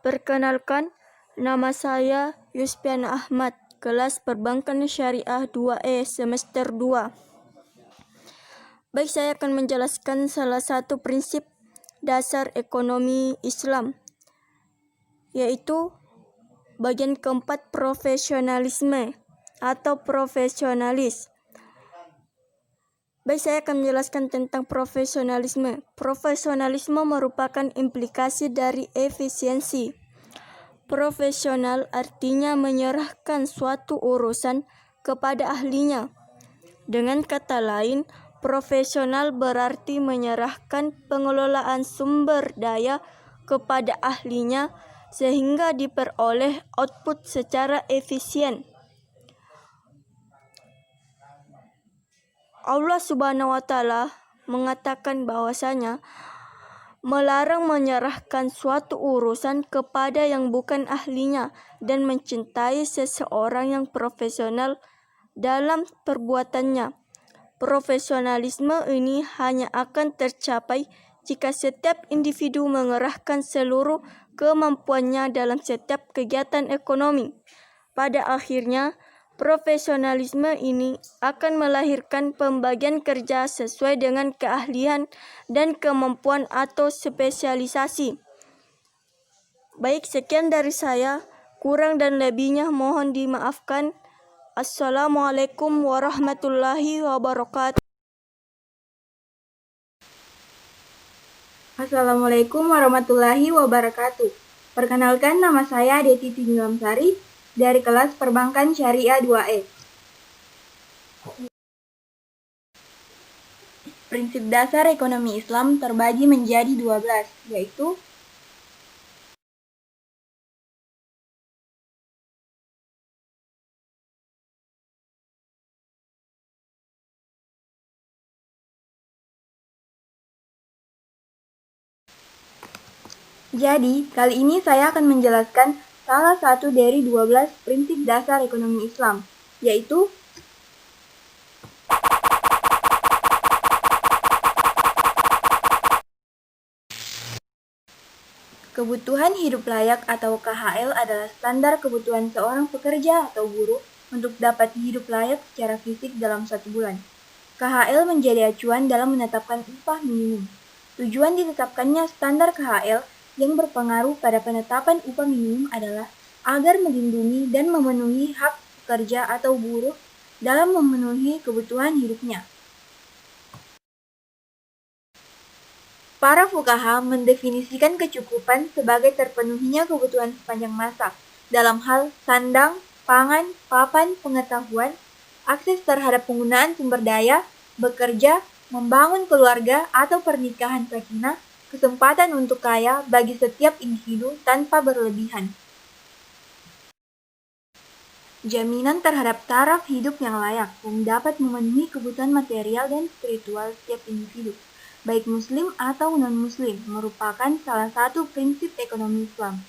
Perkenalkan, nama saya Yusfian Ahmad, kelas Perbankan Syariah 2E semester 2. Baik, saya akan menjelaskan salah satu prinsip dasar ekonomi Islam, yaitu bagian keempat, profesionalisme atau profesionalis. Baik, saya akan menjelaskan tentang profesionalisme. Profesionalisme merupakan implikasi dari efisiensi. Profesional artinya menyerahkan suatu urusan kepada ahlinya. Dengan kata lain, profesional berarti menyerahkan pengelolaan sumber daya kepada ahlinya sehingga diperoleh output secara efisien. Allah Subhanahu wa Ta'ala mengatakan bahwasanya melarang menyerahkan suatu urusan kepada yang bukan ahlinya dan mencintai seseorang yang profesional dalam perbuatannya. Profesionalisme ini hanya akan tercapai jika setiap individu mengerahkan seluruh kemampuannya dalam setiap kegiatan ekonomi. Pada akhirnya, profesionalisme ini akan melahirkan pembagian kerja sesuai dengan keahlian dan kemampuan atau spesialisasi. Baik, sekian dari saya. Kurang dan lebihnya mohon dimaafkan. Assalamualaikum warahmatullahi wabarakatuh. Assalamualaikum warahmatullahi wabarakatuh. Perkenalkan, nama saya Deti Tinjulamsari dari kelas Perbankan Syariah 2E. Prinsip dasar ekonomi Islam terbagi menjadi 12, yaitu Jadi, kali ini saya akan menjelaskan salah satu dari 12 prinsip dasar ekonomi Islam, yaitu kebutuhan hidup layak atau KHL adalah standar kebutuhan seorang pekerja atau buruh untuk dapat hidup layak secara fisik dalam 1 bulan. KHL menjadi acuan dalam menetapkan upah minimum. Tujuan ditetapkannya standar KHL yang berpengaruh pada penetapan upah minimum adalah agar melindungi dan memenuhi hak pekerja atau buruh dalam memenuhi kebutuhan hidupnya. Para fuqaha mendefinisikan kecukupan sebagai terpenuhinya kebutuhan sepanjang masa dalam hal sandang, pangan, papan, pengetahuan, akses terhadap penggunaan sumber daya, bekerja, membangun keluarga atau pernikahan sakinah, kesempatan untuk kaya bagi setiap individu tanpa berlebihan. Jaminan terhadap taraf hidup yang layak dan dapat memenuhi kebutuhan material dan spiritual setiap individu, baik muslim atau non-muslim, merupakan salah satu prinsip ekonomi Islam.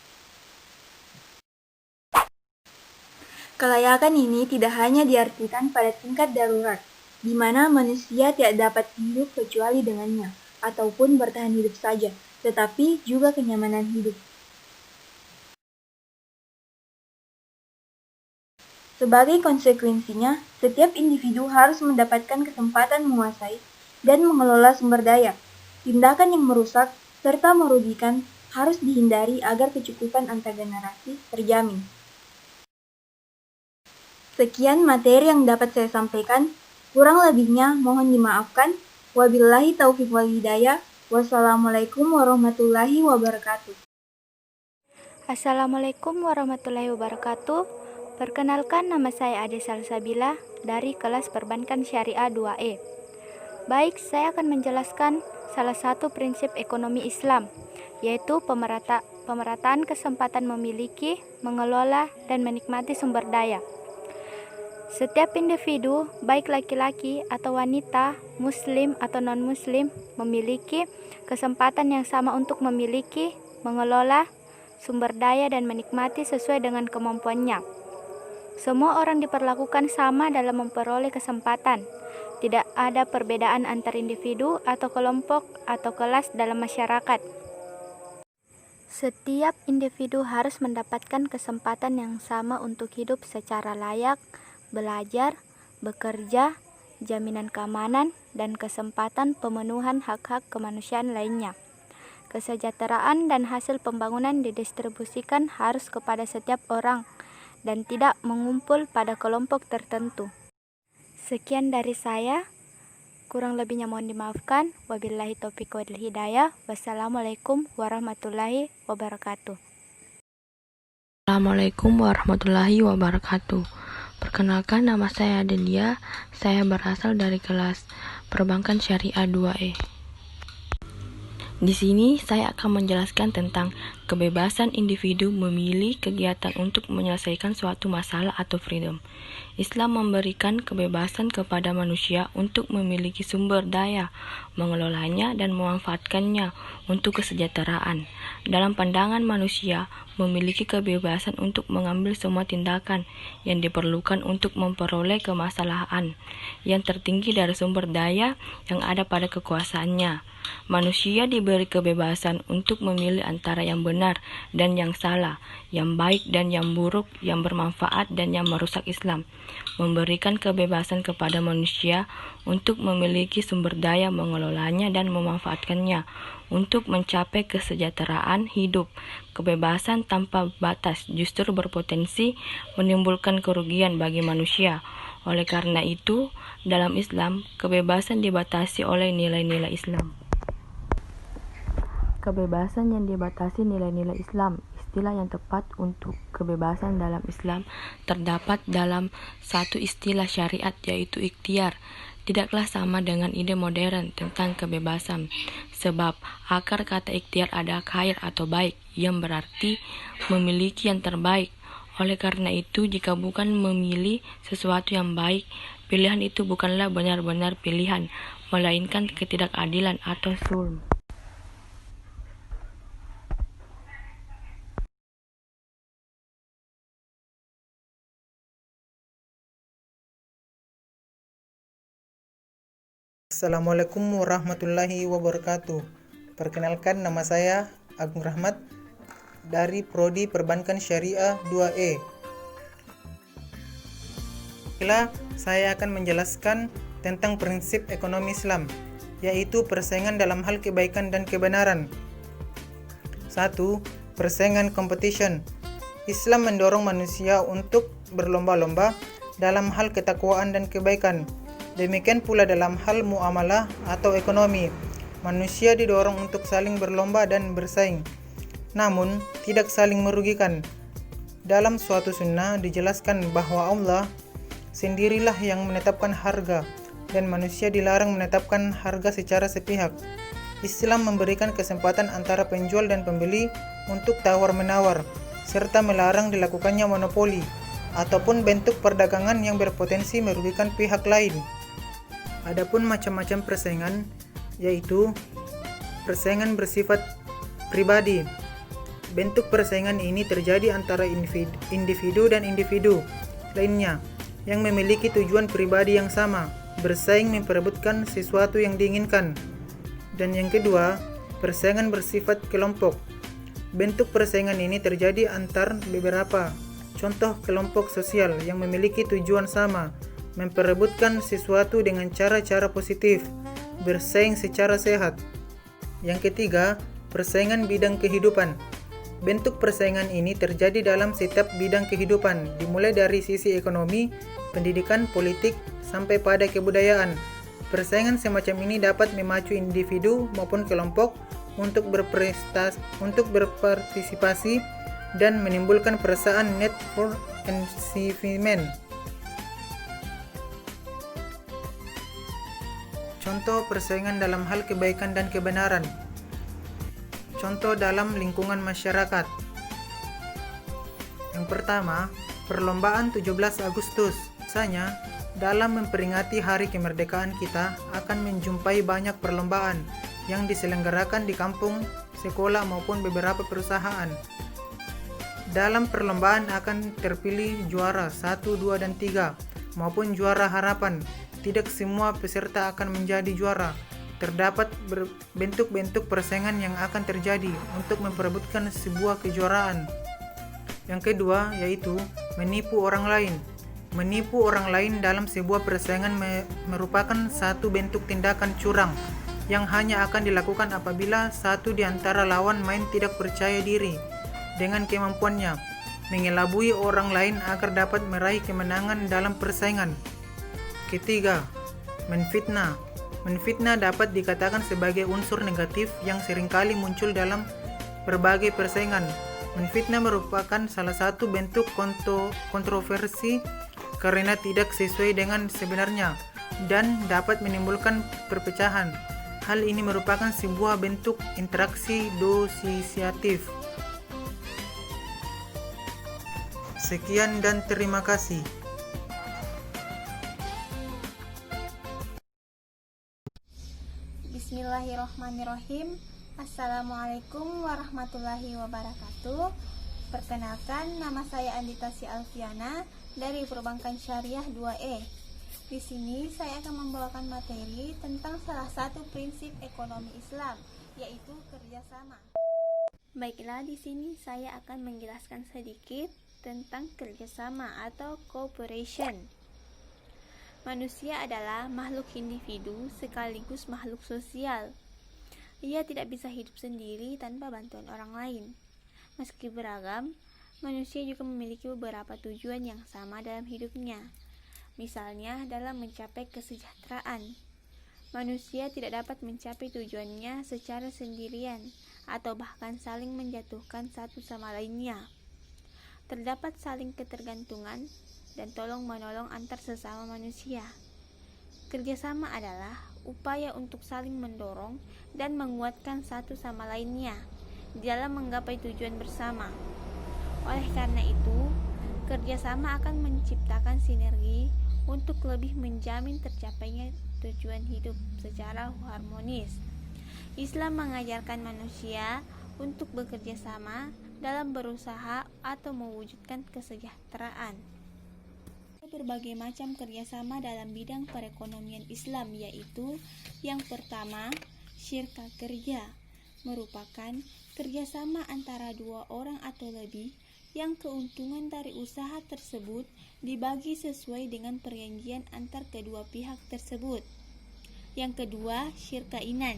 Kelayakan ini tidak hanya diartikan pada tingkat darurat, di mana manusia tidak dapat hidup kecuali dengannya, ataupun bertahan hidup saja, tetapi juga kenyamanan hidup. Sebagai konsekuensinya, setiap individu harus mendapatkan kesempatan menguasai dan mengelola sumber daya. Tindakan yang merusak serta merugikan harus dihindari agar kecukupan antar generasi terjamin. Sekian materi yang dapat saya sampaikan, kurang lebihnya mohon dimaafkan. Wabillahi taufiq wal hidayah. Wassalamualaikum warahmatullahi wabarakatuh. Assalamualaikum warahmatullahi wabarakatuh. Perkenalkan, nama saya Ade Salsabila dari kelas Perbankan Syariah 2E. Baik, saya akan menjelaskan salah satu prinsip ekonomi Islam, yaitu pemerataan kesempatan memiliki, mengelola, dan menikmati sumber daya. Setiap individu, baik laki-laki atau wanita, muslim atau non-muslim, memiliki kesempatan yang sama untuk memiliki, mengelola sumber daya dan menikmati sesuai dengan kemampuannya. Semua orang diperlakukan sama dalam memperoleh kesempatan. Tidak ada perbedaan antar individu atau kelompok atau kelas dalam masyarakat. Setiap individu harus mendapatkan kesempatan yang sama untuk hidup secara layak, belajar, bekerja, jaminan keamanan, dan kesempatan pemenuhan hak-hak kemanusiaan lainnya. Kesejahteraan dan hasil pembangunan didistribusikan harus kepada setiap orang dan tidak mengumpul pada kelompok tertentu. Sekian dari saya, kurang lebihnya mohon dimaafkan. Wabillahi taufiq wal hidayah. Wassalamualaikum warahmatullahi wabarakatuh. Assalamualaikum warahmatullahi wabarakatuh. Perkenalkan, nama saya Adelia. Saya berasal dari kelas Perbankan Syariah 2E. Di sini saya akan menjelaskan tentang kebebasan individu memilih kegiatan untuk menyelesaikan suatu masalah atau freedom. Islam memberikan kebebasan kepada manusia untuk memiliki sumber daya, mengelolanya dan memanfaatkannya untuk kesejahteraan. Dalam pandangan manusia, memiliki kebebasan untuk mengambil semua tindakan yang diperlukan untuk memperoleh kemaslahan yang tertinggi dari sumber daya yang ada pada kekuasaannya. Manusia diberi kebebasan untuk memilih antara yang benar dan yang salah, yang baik dan yang buruk, yang bermanfaat dan yang merusak. Islam memberikan kebebasan kepada manusia untuk memiliki sumber daya, mengelolanya dan memanfaatkannya untuk mencapai kesejahteraan hidup. Kebebasan tanpa batas justru berpotensi menimbulkan kerugian bagi manusia. Oleh karena itu, dalam Islam, kebebasan dibatasi oleh nilai-nilai Islam. Kebebasan yang dibatasi nilai-nilai Islam. Istilah yang tepat untuk kebebasan dalam Islam terdapat dalam satu istilah syariat, yaitu ikhtiar. Tidaklah sama dengan ide modern tentang kebebasan, sebab akar kata ikhtiar ada khair atau baik, yang berarti memiliki yang terbaik. Oleh karena itu, jika bukan memilih sesuatu yang baik, pilihan itu bukanlah benar-benar pilihan, melainkan ketidakadilan atau zulm. Assalamualaikum warahmatullahi wabarakatuh. Perkenalkan, nama saya Agung Rahmat dari Prodi Perbankan Syariah 2E. Saya akan menjelaskan tentang prinsip ekonomi Islam, yaitu persaingan dalam hal kebaikan dan kebenaran. 1. Persaingan competition. Islam mendorong manusia untuk berlomba-lomba dalam hal ketakwaan dan kebaikan. Demikian pula dalam hal muamalah atau ekonomi, manusia didorong untuk saling berlomba dan bersaing, namun tidak saling merugikan. Dalam suatu sunnah dijelaskan bahwa Allah sendirilah yang menetapkan harga dan manusia dilarang menetapkan harga secara sepihak. Islam memberikan kesempatan antara penjual dan pembeli untuk tawar-menawar, serta melarang dilakukannya monopoli ataupun bentuk perdagangan yang berpotensi merugikan pihak lain. Adapun macam-macam persaingan, yaitu persaingan bersifat pribadi. Bentuk persaingan ini terjadi antara individu dan individu lainnya yang memiliki tujuan pribadi yang sama, bersaing memperebutkan sesuatu yang diinginkan. Dan yang kedua, persaingan bersifat kelompok. Bentuk persaingan ini terjadi antar beberapa contoh kelompok sosial yang memiliki tujuan sama, memperebutkan sesuatu dengan cara-cara positif, bersaing secara sehat. Yang ketiga, persaingan bidang kehidupan. Bentuk persaingan ini terjadi dalam setiap bidang kehidupan, dimulai dari sisi ekonomi, pendidikan, politik, sampai pada kebudayaan. Persaingan semacam ini dapat memacu individu maupun kelompok untuk berpartisipasi dan menimbulkan perasaan need for achievement. Contoh persaingan dalam hal kebaikan dan kebenaran. contoh dalam lingkungan masyarakat. Yang pertama, perlombaan 17 Agustus. Misalnya, dalam memperingati hari kemerdekaan kita akan menjumpai banyak perlombaan yang diselenggarakan di kampung, sekolah maupun beberapa perusahaan. Dalam perlombaan akan terpilih juara 1, 2, dan 3 maupun juara harapan. Tidak semua peserta akan menjadi juara. Terdapat bentuk-bentuk persaingan yang akan terjadi untuk memperebutkan sebuah kejuaraan. Yang kedua yaitu menipu orang lain. Menipu orang lain dalam sebuah persaingan merupakan satu bentuk tindakan curang yang hanya akan dilakukan apabila satu di antara lawan main tidak percaya diri dengan kemampuannya, mengelabui orang lain agar dapat meraih kemenangan dalam persaingan. Ketiga, menfitnah. Menfitnah dapat dikatakan sebagai unsur negatif yang seringkali muncul dalam berbagai persaingan. Menfitnah merupakan salah satu bentuk kontroversi karena tidak sesuai dengan sebenarnya dan dapat menimbulkan perpecahan. Hal ini merupakan sebuah bentuk interaksi disosiatif. Sekian dan terima kasih. Bismillahirrahmanirrahim. Assalamualaikum warahmatullahi wabarakatuh. Perkenalkan, nama saya Andita Alfiana dari Perbankan Syariah 2E. Di sini saya akan membawakan materi tentang salah satu prinsip ekonomi Islam, yaitu kerjasama. Baiklah, di sini saya akan menjelaskan sedikit tentang kerjasama atau cooperation. Manusia adalah makhluk individu sekaligus makhluk sosial. Ia tidak bisa hidup sendiri tanpa bantuan orang lain. Meski beragam, manusia juga memiliki beberapa tujuan yang sama dalam hidupnya. Misalnya dalam mencapai kesejahteraan. Manusia tidak dapat mencapai tujuannya secara sendirian atau bahkan saling menjatuhkan satu sama lainnya. Terdapat saling ketergantungan dan tolong-menolong antar sesama manusia. Kerjasama adalah upaya untuk saling mendorong dan menguatkan satu sama lainnya dalam menggapai tujuan bersama. Oleh karena itu, kerjasama akan menciptakan sinergi untuk lebih menjamin tercapainya tujuan hidup secara harmonis. Islam mengajarkan manusia untuk bekerja sama dalam berusaha atau mewujudkan kesejahteraan. Berbagai macam kerjasama dalam bidang perekonomian Islam, yaitu yang pertama, syirka kerja, merupakan kerjasama antara dua orang atau lebih yang keuntungan dari usaha tersebut dibagi sesuai dengan perjanjian antar kedua pihak tersebut. Yang kedua, syirka inan,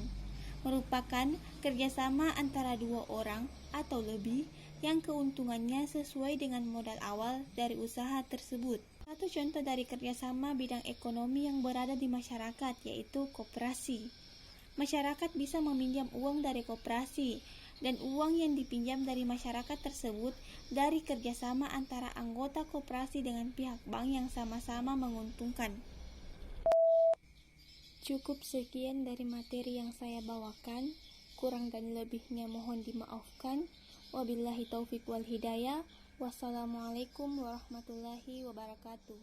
merupakan kerjasama antara dua orang atau lebih yang keuntungannya sesuai dengan modal awal dari usaha tersebut. Satu contoh dari kerjasama bidang ekonomi yang berada di masyarakat yaitu koperasi. Masyarakat bisa meminjam uang dari koperasi dan uang yang dipinjam dari masyarakat tersebut dari kerjasama antara anggota koperasi dengan pihak bank yang sama-sama menguntungkan. Cukup sekian dari materi yang saya bawakan, kurang dan lebihnya mohon dimaafkan. Wabillahi taufik wal hidayah. Wassalamualaikum warahmatullahi wabarakatuh.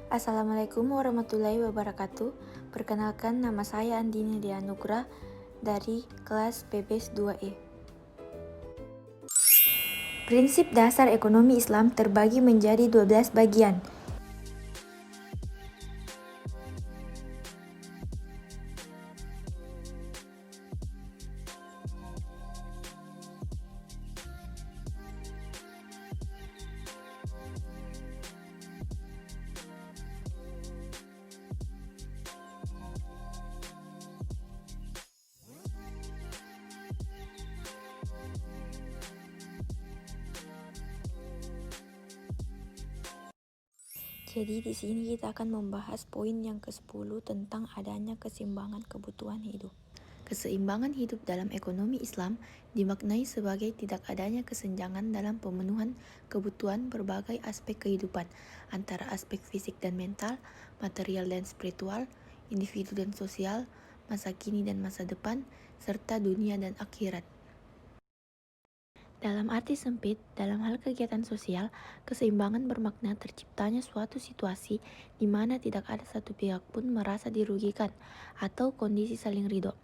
Assalamualaikum warahmatullahi wabarakatuh. Perkenalkan, nama saya Andini Dianugrah dari kelas PBS 2E. Prinsip dasar ekonomi Islam terbagi menjadi 12 bagian. Jadi di sini kita akan membahas poin yang ke-10 tentang adanya keseimbangan kebutuhan hidup. Keseimbangan hidup dalam ekonomi Islam dimaknai sebagai tidak adanya kesenjangan dalam pemenuhan kebutuhan berbagai aspek kehidupan antara aspek fisik dan mental, material dan spiritual, individu dan sosial, masa kini dan masa depan, serta dunia dan akhirat. Dalam arti sempit, dalam hal kegiatan sosial, keseimbangan bermakna terciptanya suatu situasi di mana tidak ada satu pihak pun merasa dirugikan atau kondisi saling ridho.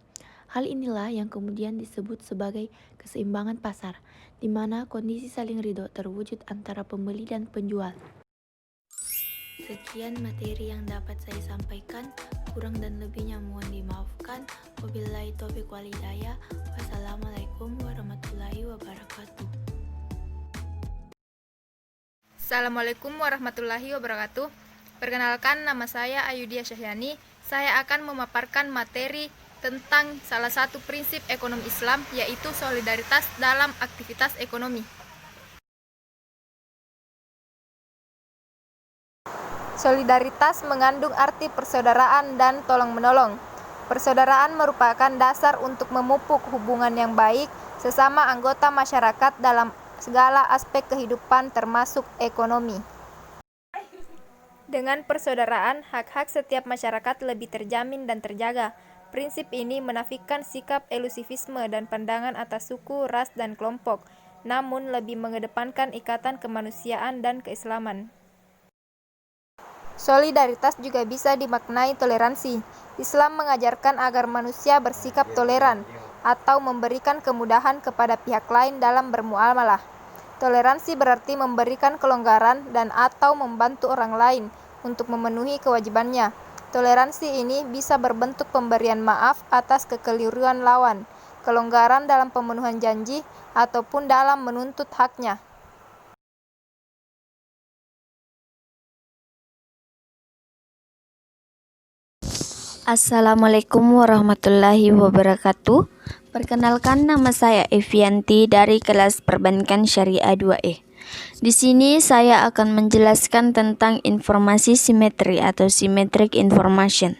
Hal inilah yang kemudian disebut sebagai keseimbangan pasar, di mana kondisi saling ridho terwujud antara pembeli dan penjual. Sekian materi yang dapat saya sampaikan, kurang dan lebihnya mohon dimaafkan. Wabillahi taufiq wal hidayah. Wassalamualaikum warahmatullahi wabarakatuh. Assalamualaikum warahmatullahi wabarakatuh. Perkenalkan, nama saya Ayudia Syahyani. Saya akan memaparkan materi tentang salah satu prinsip ekonomi Islam, yaitu solidaritas dalam aktivitas ekonomi. Solidaritas mengandung arti persaudaraan dan tolong-menolong. Persaudaraan merupakan dasar untuk memupuk hubungan yang baik sesama anggota masyarakat dalam segala aspek kehidupan termasuk ekonomi. Dengan persaudaraan, hak-hak setiap masyarakat lebih terjamin dan terjaga. Prinsip ini menafikan sikap elusivisme dan pandangan atas suku, ras, dan kelompok, namun lebih mengedepankan ikatan kemanusiaan dan keislaman. Solidaritas juga bisa dimaknai toleransi. Islam mengajarkan agar manusia bersikap toleran atau memberikan kemudahan kepada pihak lain dalam bermuamalah. Toleransi berarti memberikan kelonggaran dan atau membantu orang lain untuk memenuhi kewajibannya. Toleransi ini bisa berbentuk pemberian maaf atas kekeliruan lawan, kelonggaran dalam pemenuhan janji, ataupun dalam menuntut haknya. Assalamualaikum warahmatullahi wabarakatuh. Perkenalkan, nama saya Evianti dari kelas Perbankan Syariah 2E. Di sini saya akan menjelaskan tentang informasi simetri atau symmetric information.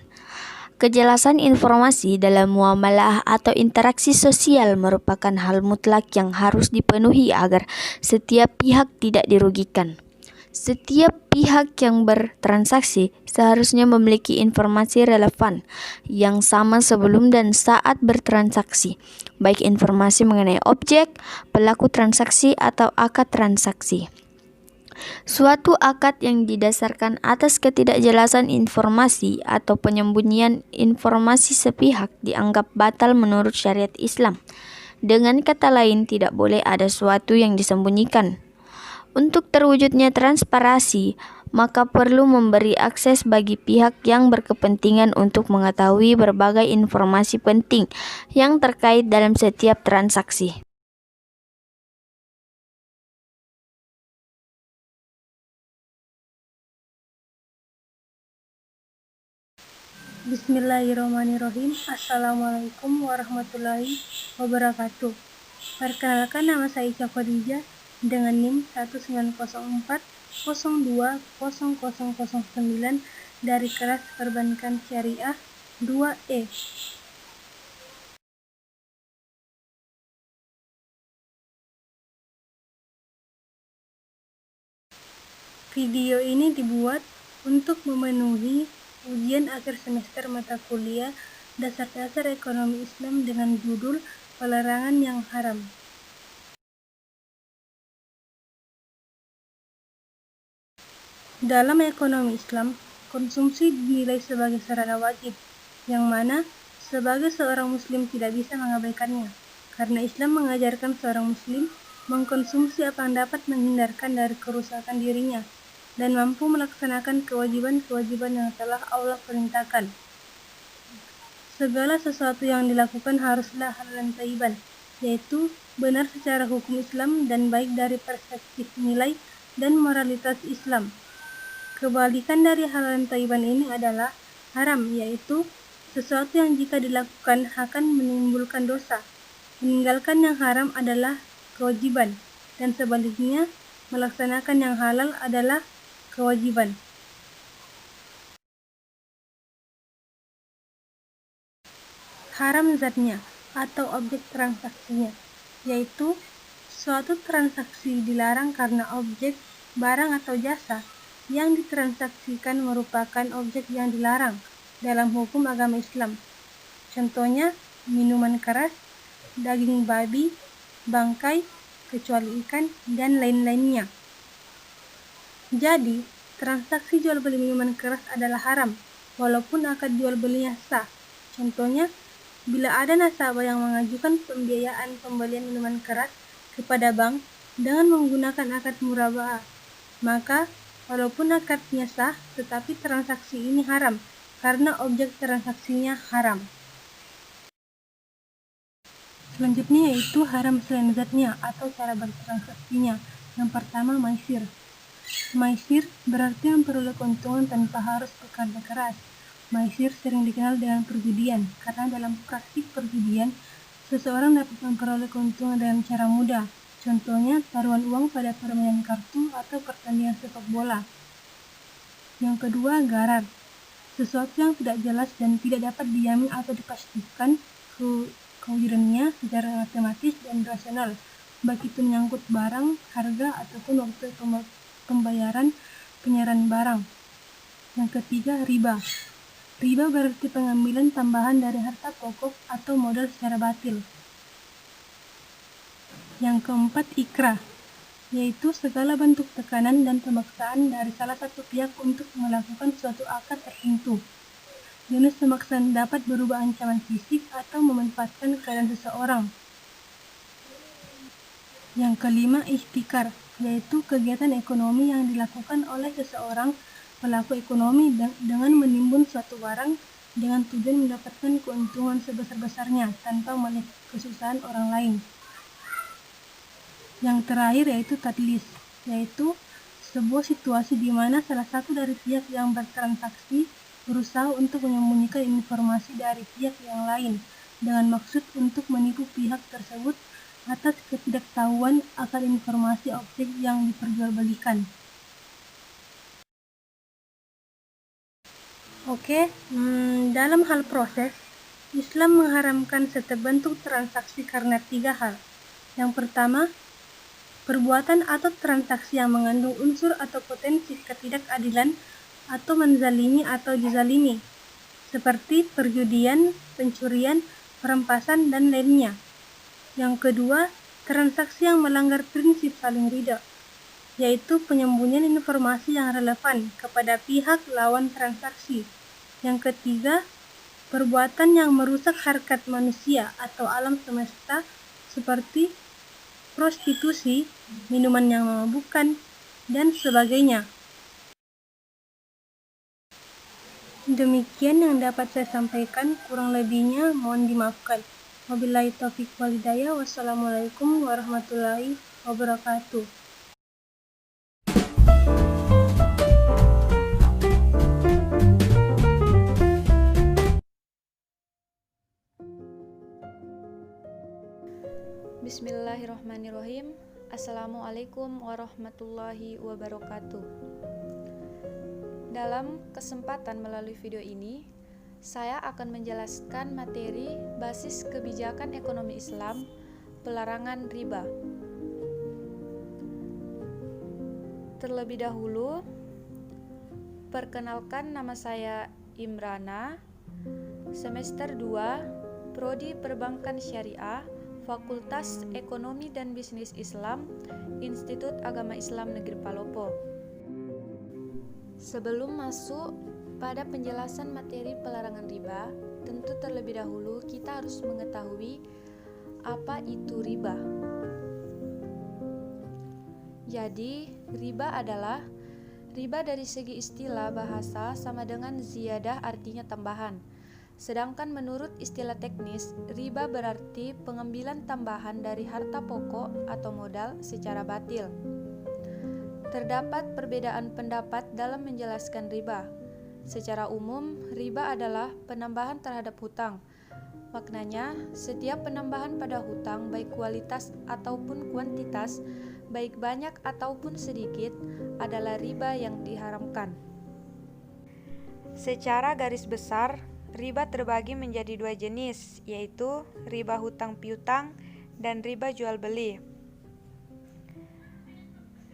Kejelasan informasi dalam muamalah atau interaksi sosial merupakan hal mutlak yang harus dipenuhi agar setiap pihak tidak dirugikan. Setiap pihak yang bertransaksi seharusnya memiliki informasi relevan yang sama sebelum dan saat bertransaksi, baik informasi mengenai objek, pelaku transaksi, atau akad transaksi. Suatu akad yang didasarkan atas ketidakjelasan informasi atau penyembunyian informasi sepihak dianggap batal menurut syariat Islam. Dengan kata lain, tidak boleh ada suatu yang disembunyikan. Untuk terwujudnya transparansi, maka perlu memberi akses bagi pihak yang berkepentingan untuk mengetahui berbagai informasi penting yang terkait dalam setiap transaksi. Bismillahirrahmanirrahim. Assalamualaikum warahmatullahi wabarakatuh. Perkenalkan, nama saya Ica Khadijah dengan NIM 19040200009 dari kelas Perbankan Syariah 2E. Video ini dibuat untuk memenuhi ujian akhir semester mata kuliah Dasar-Dasar Ekonomi Islam dengan judul Pelarangan yang Haram. Dalam ekonomi Islam, konsumsi dinilai sebagai sarana wajib, yang mana sebagai seorang muslim tidak bisa mengabaikannya, karena Islam mengajarkan seorang muslim mengkonsumsi apa yang dapat menghindarkan dari kerusakan dirinya, dan mampu melaksanakan kewajiban-kewajiban yang telah Allah perintahkan. Segala sesuatu yang dilakukan haruslah halal dan thayyiban, yaitu benar secara hukum Islam dan baik dari perspektif nilai dan moralitas Islam. Kebalikan dari halal dan thayyiban ini adalah haram, yaitu sesuatu yang jika dilakukan akan menimbulkan dosa. Meninggalkan yang haram adalah kewajiban, dan sebaliknya melaksanakan yang halal adalah kewajiban. Haram zatnya atau objek transaksinya, yaitu suatu transaksi dilarang karena objek, barang atau jasa yang ditransaksikan merupakan objek yang dilarang dalam hukum agama Islam. Contohnya minuman keras, daging babi, bangkai, kecuali ikan, dan lain-lainnya. Jadi, transaksi jual beli minuman keras adalah haram, walaupun akad jual belinya sah. Contohnya, bila ada nasabah yang mengajukan pembiayaan pembelian minuman keras kepada bank dengan menggunakan akad muraba'ah, maka walaupun akadnya sah, tetapi transaksi ini haram karena objek transaksinya haram. Selanjutnya yaitu haram selain zatnya atau cara bertransaksinya. Yang pertama, maisir. Maisir berarti memperoleh keuntungan tanpa harus bekerja keras. Maisir sering dikenal dengan perjudian, karena dalam praktik perjudian, seseorang dapat memperoleh keuntungan dengan cara mudah. Contohnya, taruhan uang pada permainan kartu atau pertandingan sepak bola. Yang kedua, gharar. Sesuatu yang tidak jelas dan tidak dapat dijamin atau dipastikan kewujudannya secara matematis dan rasional, baik itu menyangkut barang, harga, ataupun waktu pembayaran penyerahan barang. Yang ketiga, riba. Riba berarti pengambilan tambahan dari harta pokok atau modal secara batil. Yang keempat, ikrah, yaitu segala bentuk tekanan dan pemaksaan dari salah satu pihak untuk melakukan suatu akad tertentu. Jenis pemaksaan dapat berupa ancaman fisik atau memanfaatkan keadaan seseorang. Yang kelima, ihtikar, yaitu kegiatan ekonomi yang dilakukan oleh seseorang pelaku ekonomi dengan menimbun suatu barang dengan tujuan mendapatkan keuntungan sebesar-besarnya tanpa melihat kesusahan orang lain. Yang terakhir yaitu tadlis, yaitu sebuah situasi di mana salah satu dari pihak yang bertransaksi berusaha untuk menyembunyikan informasi dari pihak yang lain dengan maksud untuk menipu pihak tersebut atas ketidaktahuan akan informasi objek yang diperjualbelikan. Oke, dalam hal proses, Islam mengharamkan setiap bentuk transaksi karena 3 hal. Yang pertama, perbuatan atau transaksi yang mengandung unsur atau potensi ketidakadilan atau menzalimi atau dizalimi, seperti perjudian, pencurian, perampasan, dan lainnya. Yang kedua, transaksi yang melanggar prinsip saling ridha, yaitu penyembunyian informasi yang relevan kepada pihak lawan transaksi. Yang ketiga, perbuatan yang merusak harkat manusia atau alam semesta seperti prostitusi, minuman yang memabukkan, dan sebagainya. Demikian yang dapat saya sampaikan, kurang lebihnya mohon dimaafkan. Wabillahi taufiq wal hidayah. Wassalamualaikum warahmatullahi wabarakatuh. Bismillahirrahmanirrahim. Assalamualaikum warahmatullahi wabarakatuh. Dalam kesempatan melalui video ini, saya akan menjelaskan materi basis kebijakan ekonomi Islam, pelarangan riba. Terlebih dahulu, perkenalkan, nama saya Imrana, semester 2, Prodi Perbankan Syariah, Fakultas Ekonomi dan Bisnis Islam, Institut Agama Islam Negeri Palopo. Sebelum masuk pada penjelasan materi pelarangan riba, tentu terlebih dahulu kita harus mengetahui apa itu riba. Jadi, riba adalah riba dari segi istilah bahasa sama dengan ziyadah, artinya tambahan. Sedangkan menurut istilah teknis, riba berarti pengambilan tambahan dari harta pokok atau modal secara batil. Terdapat perbedaan pendapat dalam menjelaskan riba. Secara umum, riba adalah penambahan terhadap hutang. Maknanya, setiap penambahan pada hutang, baik kualitas ataupun kuantitas, baik banyak ataupun sedikit, adalah riba yang diharamkan. Secara garis besar, riba terbagi menjadi 2 jenis, yaitu riba hutang piutang dan riba jual beli.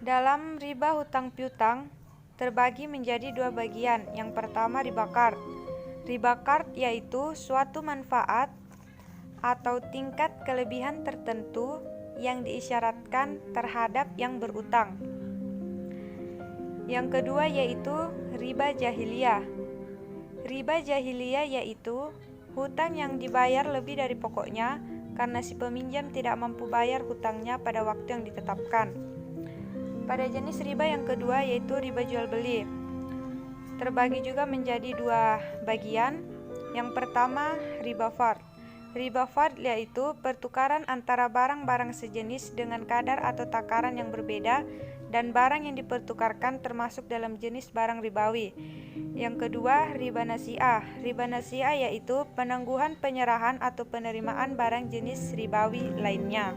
Dalam riba hutang piutang terbagi menjadi 2 bagian. Yang pertama riba qard. Riba qard yaitu suatu manfaat atau tingkat kelebihan tertentu yang diisyaratkan terhadap yang berutang. Yang kedua yaitu riba jahiliyah. Riba jahiliyah yaitu hutang yang dibayar lebih dari pokoknya karena si peminjam tidak mampu bayar hutangnya pada waktu yang ditetapkan. Pada jenis riba yang kedua yaitu riba jual beli. Terbagi juga menjadi dua bagian. Yang pertama riba fard. Riba fard yaitu pertukaran antara barang-barang sejenis dengan kadar atau takaran yang berbeda dan barang yang dipertukarkan termasuk dalam jenis barang ribawi. Yang kedua riba nasi'ah. Riba nasi'ah yaitu penangguhan penyerahan atau penerimaan barang jenis ribawi lainnya.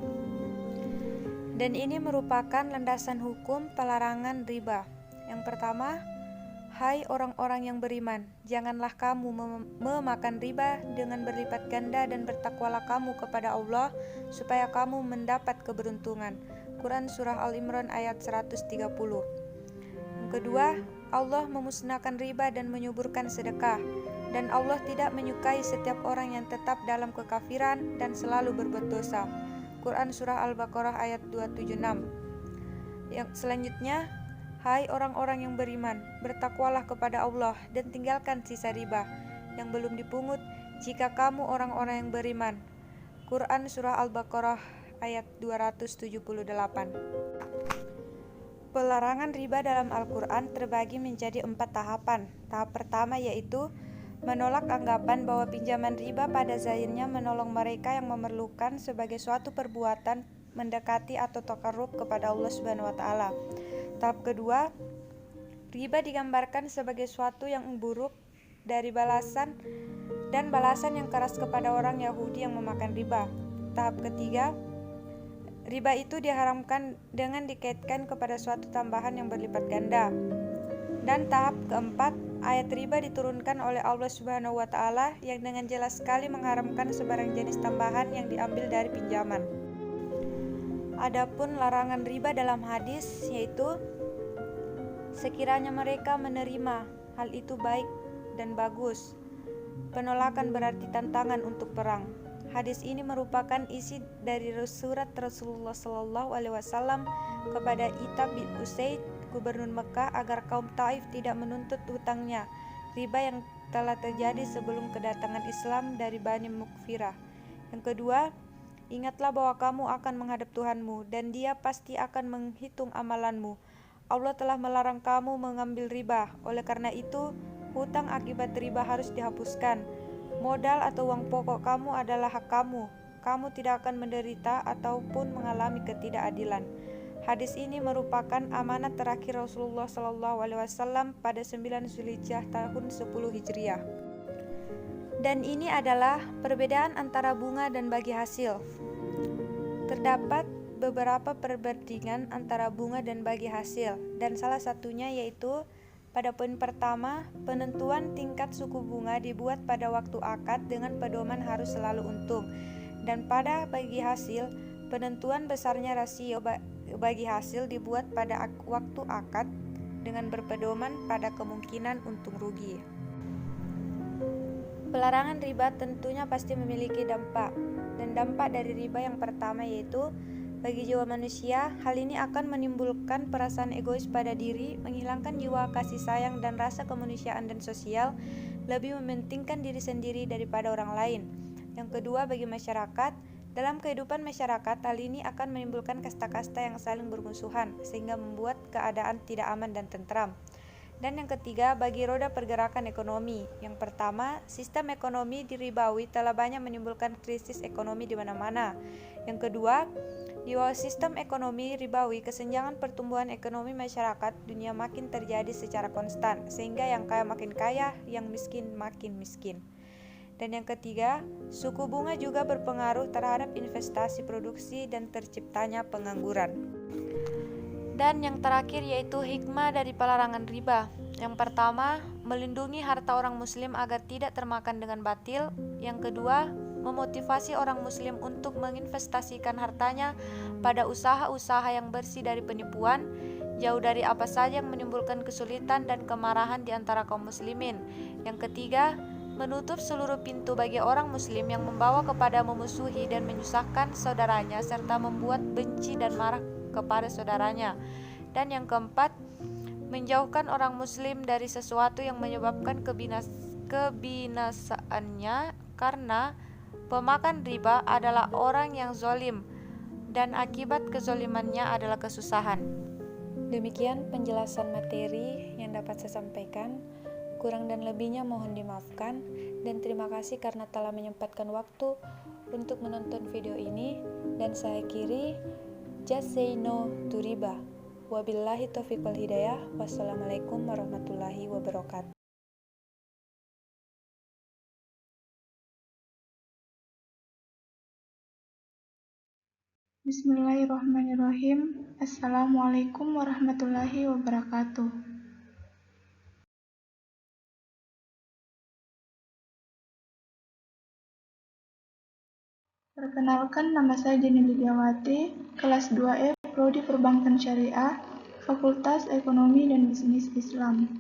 Dan ini merupakan landasan hukum pelarangan riba. Yang pertama, hai orang-orang yang beriman, janganlah kamu memakan riba dengan berlipat ganda dan bertakwalah kamu kepada Allah supaya kamu mendapat keberuntungan. Quran Surah Al-Imran ayat 130. Yang kedua, Allah memusnahkan riba dan menyuburkan sedekah. Dan Allah tidak menyukai setiap orang yang tetap dalam kekafiran dan selalu berbuat dosa. Quran Surah Al-Baqarah ayat 276. Yang selanjutnya, hai orang-orang yang beriman, bertakwalah kepada Allah dan tinggalkan sisa riba yang belum dipungut jika kamu orang-orang yang beriman. Quran Surah Al-Baqarah ayat 278. Pelarangan riba dalam Al-Quran terbagi menjadi 4 tahapan. Tahap pertama yaitu menolak anggapan bahwa pinjaman riba pada zahirnya menolong mereka yang memerlukan sebagai suatu perbuatan mendekati atau takarrub kepada Allah Subhanahu wa taala. Tahap kedua, riba digambarkan sebagai suatu yang buruk dari balasan yang keras kepada orang Yahudi yang memakan riba. Tahap ketiga, riba itu diharamkan dengan dikaitkan kepada suatu tambahan yang berlipat ganda. Dan tahap keempat, ayat riba diturunkan oleh Allah Subhanahu wa taala yang dengan jelas sekali mengharamkan sebarang jenis tambahan yang diambil dari pinjaman. Adapun larangan riba dalam hadis yaitu sekiranya mereka menerima hal itu baik dan bagus. Penolakan berarti tantangan untuk perang. Hadis ini merupakan isi dari surat Rasulullah SAW kepada Itab bin Usaid, gubernur Mekah, agar kaum Taif tidak menuntut hutangnya, riba yang telah terjadi sebelum kedatangan Islam dari Bani Mukfirah. Yang kedua, ingatlah bahwa kamu akan menghadap Tuhanmu dan Dia pasti akan menghitung amalanmu. Allah telah melarang kamu mengambil riba, oleh karena itu hutang akibat riba harus dihapuskan. Modal atau uang pokok kamu adalah hak kamu. Kamu tidak akan menderita ataupun mengalami ketidakadilan. Hadis ini merupakan amanat terakhir Rasulullah SAW pada 9 Zulhijjah tahun 10 Hijriah. Dan ini adalah perbedaan antara bunga dan bagi hasil. Terdapat beberapa perbandingan antara bunga dan bagi hasil, dan salah satunya yaitu pada poin pertama, penentuan tingkat suku bunga dibuat pada waktu akad dengan pedoman harus selalu untung. Dan pada bagi hasil, penentuan besarnya rasio bagi hasil dibuat pada waktu akad dengan berpedoman pada kemungkinan untung rugi. Pelarangan riba tentunya pasti memiliki dampak. Dan dampak dari riba yang pertama yaitu bagi jiwa manusia, hal ini akan menimbulkan perasaan egois pada diri, menghilangkan jiwa kasih sayang dan rasa kemanusiaan dan sosial, lebih mementingkan diri sendiri daripada orang lain. Yang kedua, bagi masyarakat, dalam kehidupan masyarakat, hal ini akan menimbulkan kasta-kasta yang saling bermusuhan, sehingga membuat keadaan tidak aman dan tentram. Dan yang ketiga, bagi roda pergerakan ekonomi. Yang pertama, sistem ekonomi diribawi telah banyak menimbulkan krisis ekonomi di mana-mana. Yang kedua, di bawah sistem ekonomi ribawi, kesenjangan pertumbuhan ekonomi masyarakat dunia makin terjadi secara konstan, sehingga yang kaya makin kaya, yang miskin makin miskin. Dan yang ketiga, suku bunga juga berpengaruh terhadap investasi produksi dan terciptanya pengangguran. Dan yang terakhir yaitu hikmah dari pelarangan riba. Yang pertama, melindungi harta orang muslim agar tidak termakan dengan batil. Yang kedua, memotivasi orang muslim untuk menginvestasikan hartanya pada usaha-usaha yang bersih dari penipuan, jauh dari apa saja yang menimbulkan kesulitan dan kemarahan di antara kaum muslimin. Yang ketiga, menutup seluruh pintu bagi orang muslim yang membawa kepada memusuhi dan menyusahkan saudaranya serta membuat benci dan marah kepada saudaranya. Dan yang keempat, menjauhkan orang muslim dari sesuatu yang menyebabkan kebinasaannya, karena pemakan riba adalah orang yang zalim dan akibat kezalimannya adalah kesusahan. Demikian penjelasan materi yang dapat saya sampaikan. Kurang dan lebihnya mohon dimaafkan, dan terima kasih karena telah menyempatkan waktu untuk menonton video ini. Dan saya akhiri, just say no to riba. Wabillahi taufiq wal hidayah. Wassalamualaikum warahmatullahi wabarakatuh. Bismillahirrahmanirrahim. Assalamualaikum warahmatullahi wabarakatuh. Perkenalkan, nama saya Jenny Lidiawati, kelas 2E, Prodi Perbankan Syariah, Fakultas Ekonomi dan Bisnis Islam.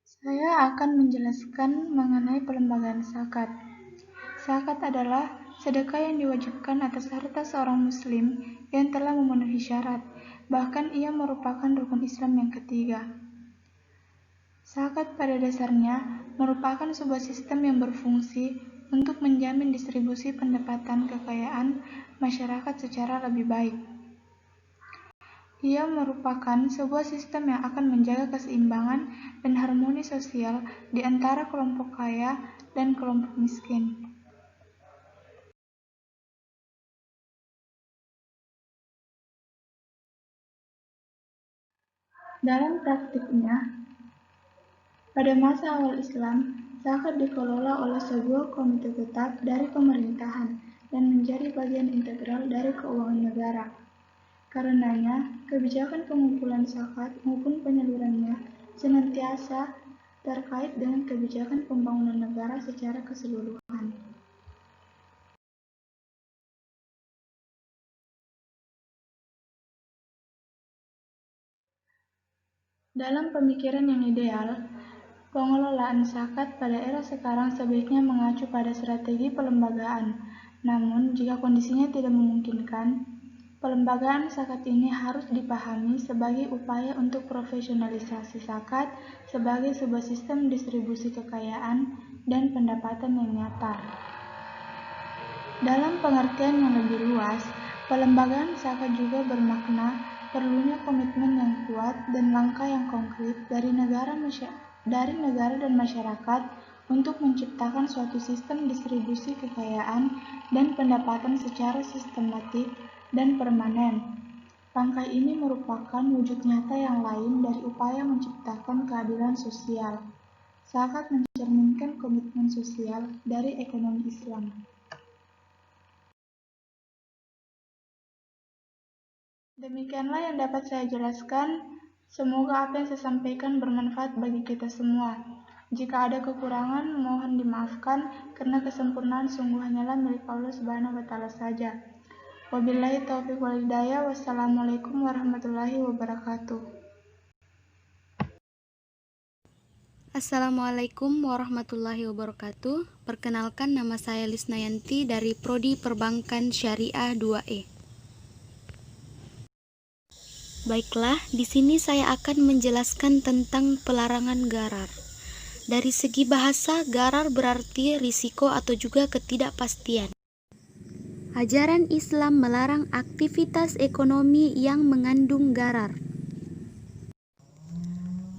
Saya akan menjelaskan mengenai pelembagaan zakat. Zakat adalah sedekah yang diwajibkan atas harta seorang muslim yang telah memenuhi syarat, bahkan ia merupakan rukun Islam yang ketiga. Zakat pada dasarnya merupakan sebuah sistem yang berfungsi untuk menjamin distribusi pendapatan kekayaan masyarakat secara lebih baik. Ia merupakan sebuah sistem yang akan menjaga keseimbangan dan harmoni sosial di antara kelompok kaya dan kelompok miskin. Dalam praktiknya, pada masa awal Islam, zakat dikelola oleh sebuah komite tetap dari pemerintahan dan menjadi bagian integral dari keuangan negara. Karenanya, kebijakan pengumpulan zakat maupun penyalurannya senantiasa terkait dengan kebijakan pembangunan negara secara keseluruhan. Dalam pemikiran yang ideal, pengelolaan zakat pada era sekarang sebaiknya mengacu pada strategi pelembagaan. Namun, jika kondisinya tidak memungkinkan, pelembagaan zakat ini harus dipahami sebagai upaya untuk profesionalisasi zakat sebagai sebuah sistem distribusi kekayaan dan pendapatan yang nyata. Dalam pengertian yang lebih luas, pelembagaan zakat juga bermakna perlunya komitmen yang kuat dan langkah yang konkret dari negara dan masyarakat untuk menciptakan suatu sistem distribusi kekayaan dan pendapatan secara sistematik dan permanen. Langkah ini merupakan wujud nyata yang lain dari upaya menciptakan keadilan sosial. Zakat mencerminkan komitmen sosial dari ekonomi Islam. Demikianlah yang dapat saya jelaskan. Semoga apa yang saya sampaikan bermanfaat bagi kita semua. Jika ada kekurangan, mohon dimaafkan, karena kesempurnaan sungguh hanyalah milik Allah Subhanahu wa Ta'ala saja. Wabillahi taufiq wal hidayah. Wassalamualaikum warahmatullahi wabarakatuh. Assalamualaikum warahmatullahi wabarakatuh. Perkenalkan, nama saya Lisnayanti dari Prodi Perbankan Syariah 2E. Baiklah, di sini saya akan menjelaskan tentang pelarangan gharar. Dari segi bahasa, gharar berarti risiko atau juga ketidakpastian. Ajaran Islam melarang aktivitas ekonomi yang mengandung gharar.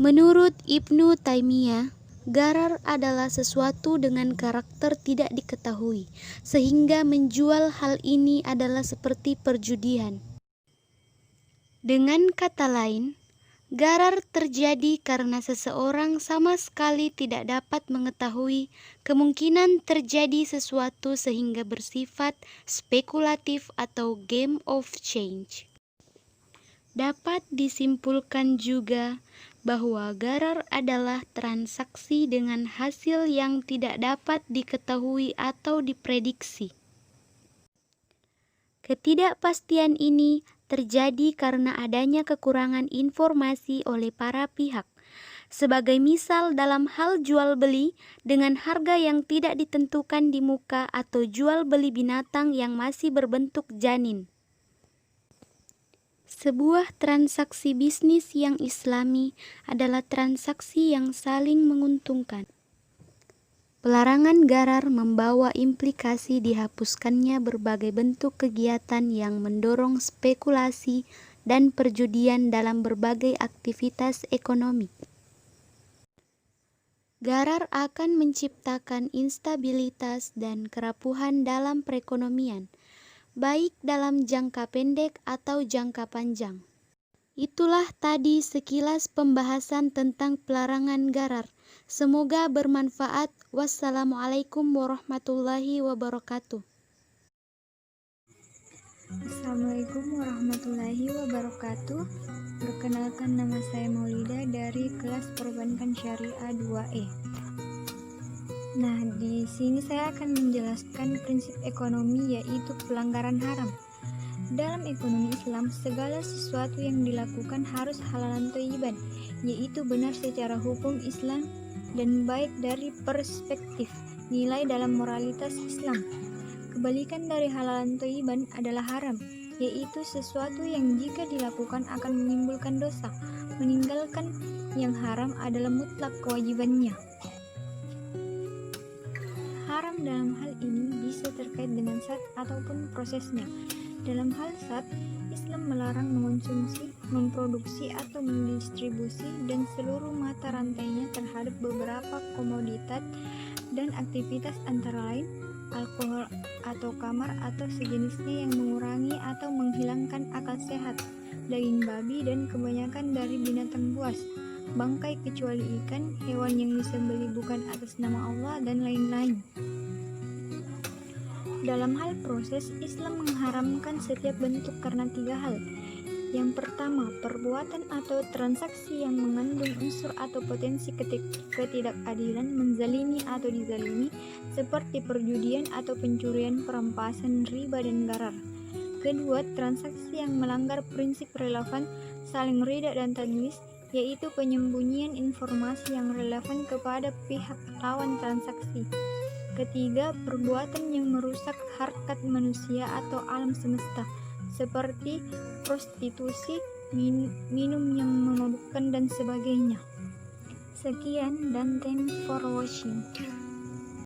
Menurut Ibnu Taimiyah, gharar adalah sesuatu dengan karakter tidak diketahui, sehingga menjual hal ini adalah seperti perjudian. Dengan kata lain, gharar terjadi karena seseorang sama sekali tidak dapat mengetahui kemungkinan terjadi sesuatu sehingga bersifat spekulatif atau game of change. Dapat disimpulkan juga bahwa gharar adalah transaksi dengan hasil yang tidak dapat diketahui atau diprediksi. Ketidakpastian ini terjadi karena adanya kekurangan informasi oleh para pihak. Sebagai misal dalam hal jual beli dengan harga yang tidak ditentukan di muka atau jual beli binatang yang masih berbentuk janin. Sebuah transaksi bisnis yang islami adalah transaksi yang saling menguntungkan. Pelarangan gharar membawa implikasi dihapuskannya berbagai bentuk kegiatan yang mendorong spekulasi dan perjudian dalam berbagai aktivitas ekonomi. Gharar akan menciptakan instabilitas dan kerapuhan dalam perekonomian, baik dalam jangka pendek atau jangka panjang. Itulah tadi sekilas pembahasan tentang pelarangan gharar. Semoga bermanfaat. Wassalamualaikum warahmatullahi wabarakatuh. Assalamualaikum warahmatullahi wabarakatuh. Perkenalkan, nama saya Maulida dari kelas Perbankan Syariah 2E. Nah, di sini saya akan menjelaskan prinsip ekonomi, yaitu pelanggaran haram. Dalam ekonomi Islam, segala sesuatu yang dilakukan harus halalan thayyiban, yaitu benar secara hukum Islam dan baik dari perspektif nilai dalam moralitas Islam. Kebalikan dari halalan thayyiban adalah haram, yaitu sesuatu yang jika dilakukan akan menimbulkan dosa. Meninggalkan yang haram adalah mutlak kewajibannya. Haram dalam hal ini bisa terkait dengan zat ataupun prosesnya. Dalam hal zat, Islam melarang mengonsumsi, memproduksi atau mendistribusi dan seluruh mata rantainya terhadap beberapa komoditas dan aktivitas antara lain alkohol atau kamar atau sejenisnya yang mengurangi atau menghilangkan akal sehat, daging babi dan kebanyakan dari binatang buas, bangkai kecuali ikan, hewan yang disembelih bukan atas nama Allah, dan lain-lain. Dalam hal proses, Islam mengharamkan setiap bentuk karena 3 hal. Yang pertama, perbuatan atau transaksi yang mengandung unsur atau potensi ketidakadilan, menzalimi atau dizalimi, seperti perjudian atau pencurian, perampasan, riba, dan gharar. Kedua, transaksi yang melanggar prinsip relevan, saling ridha dan tadlis, yaitu penyembunyian informasi yang relevan kepada pihak lawan transaksi. Ketiga, perbuatan yang merusak harkat manusia atau alam semesta, seperti prostitusi, minum yang memabukkan, dan sebagainya. Sekian dan thanks for watching.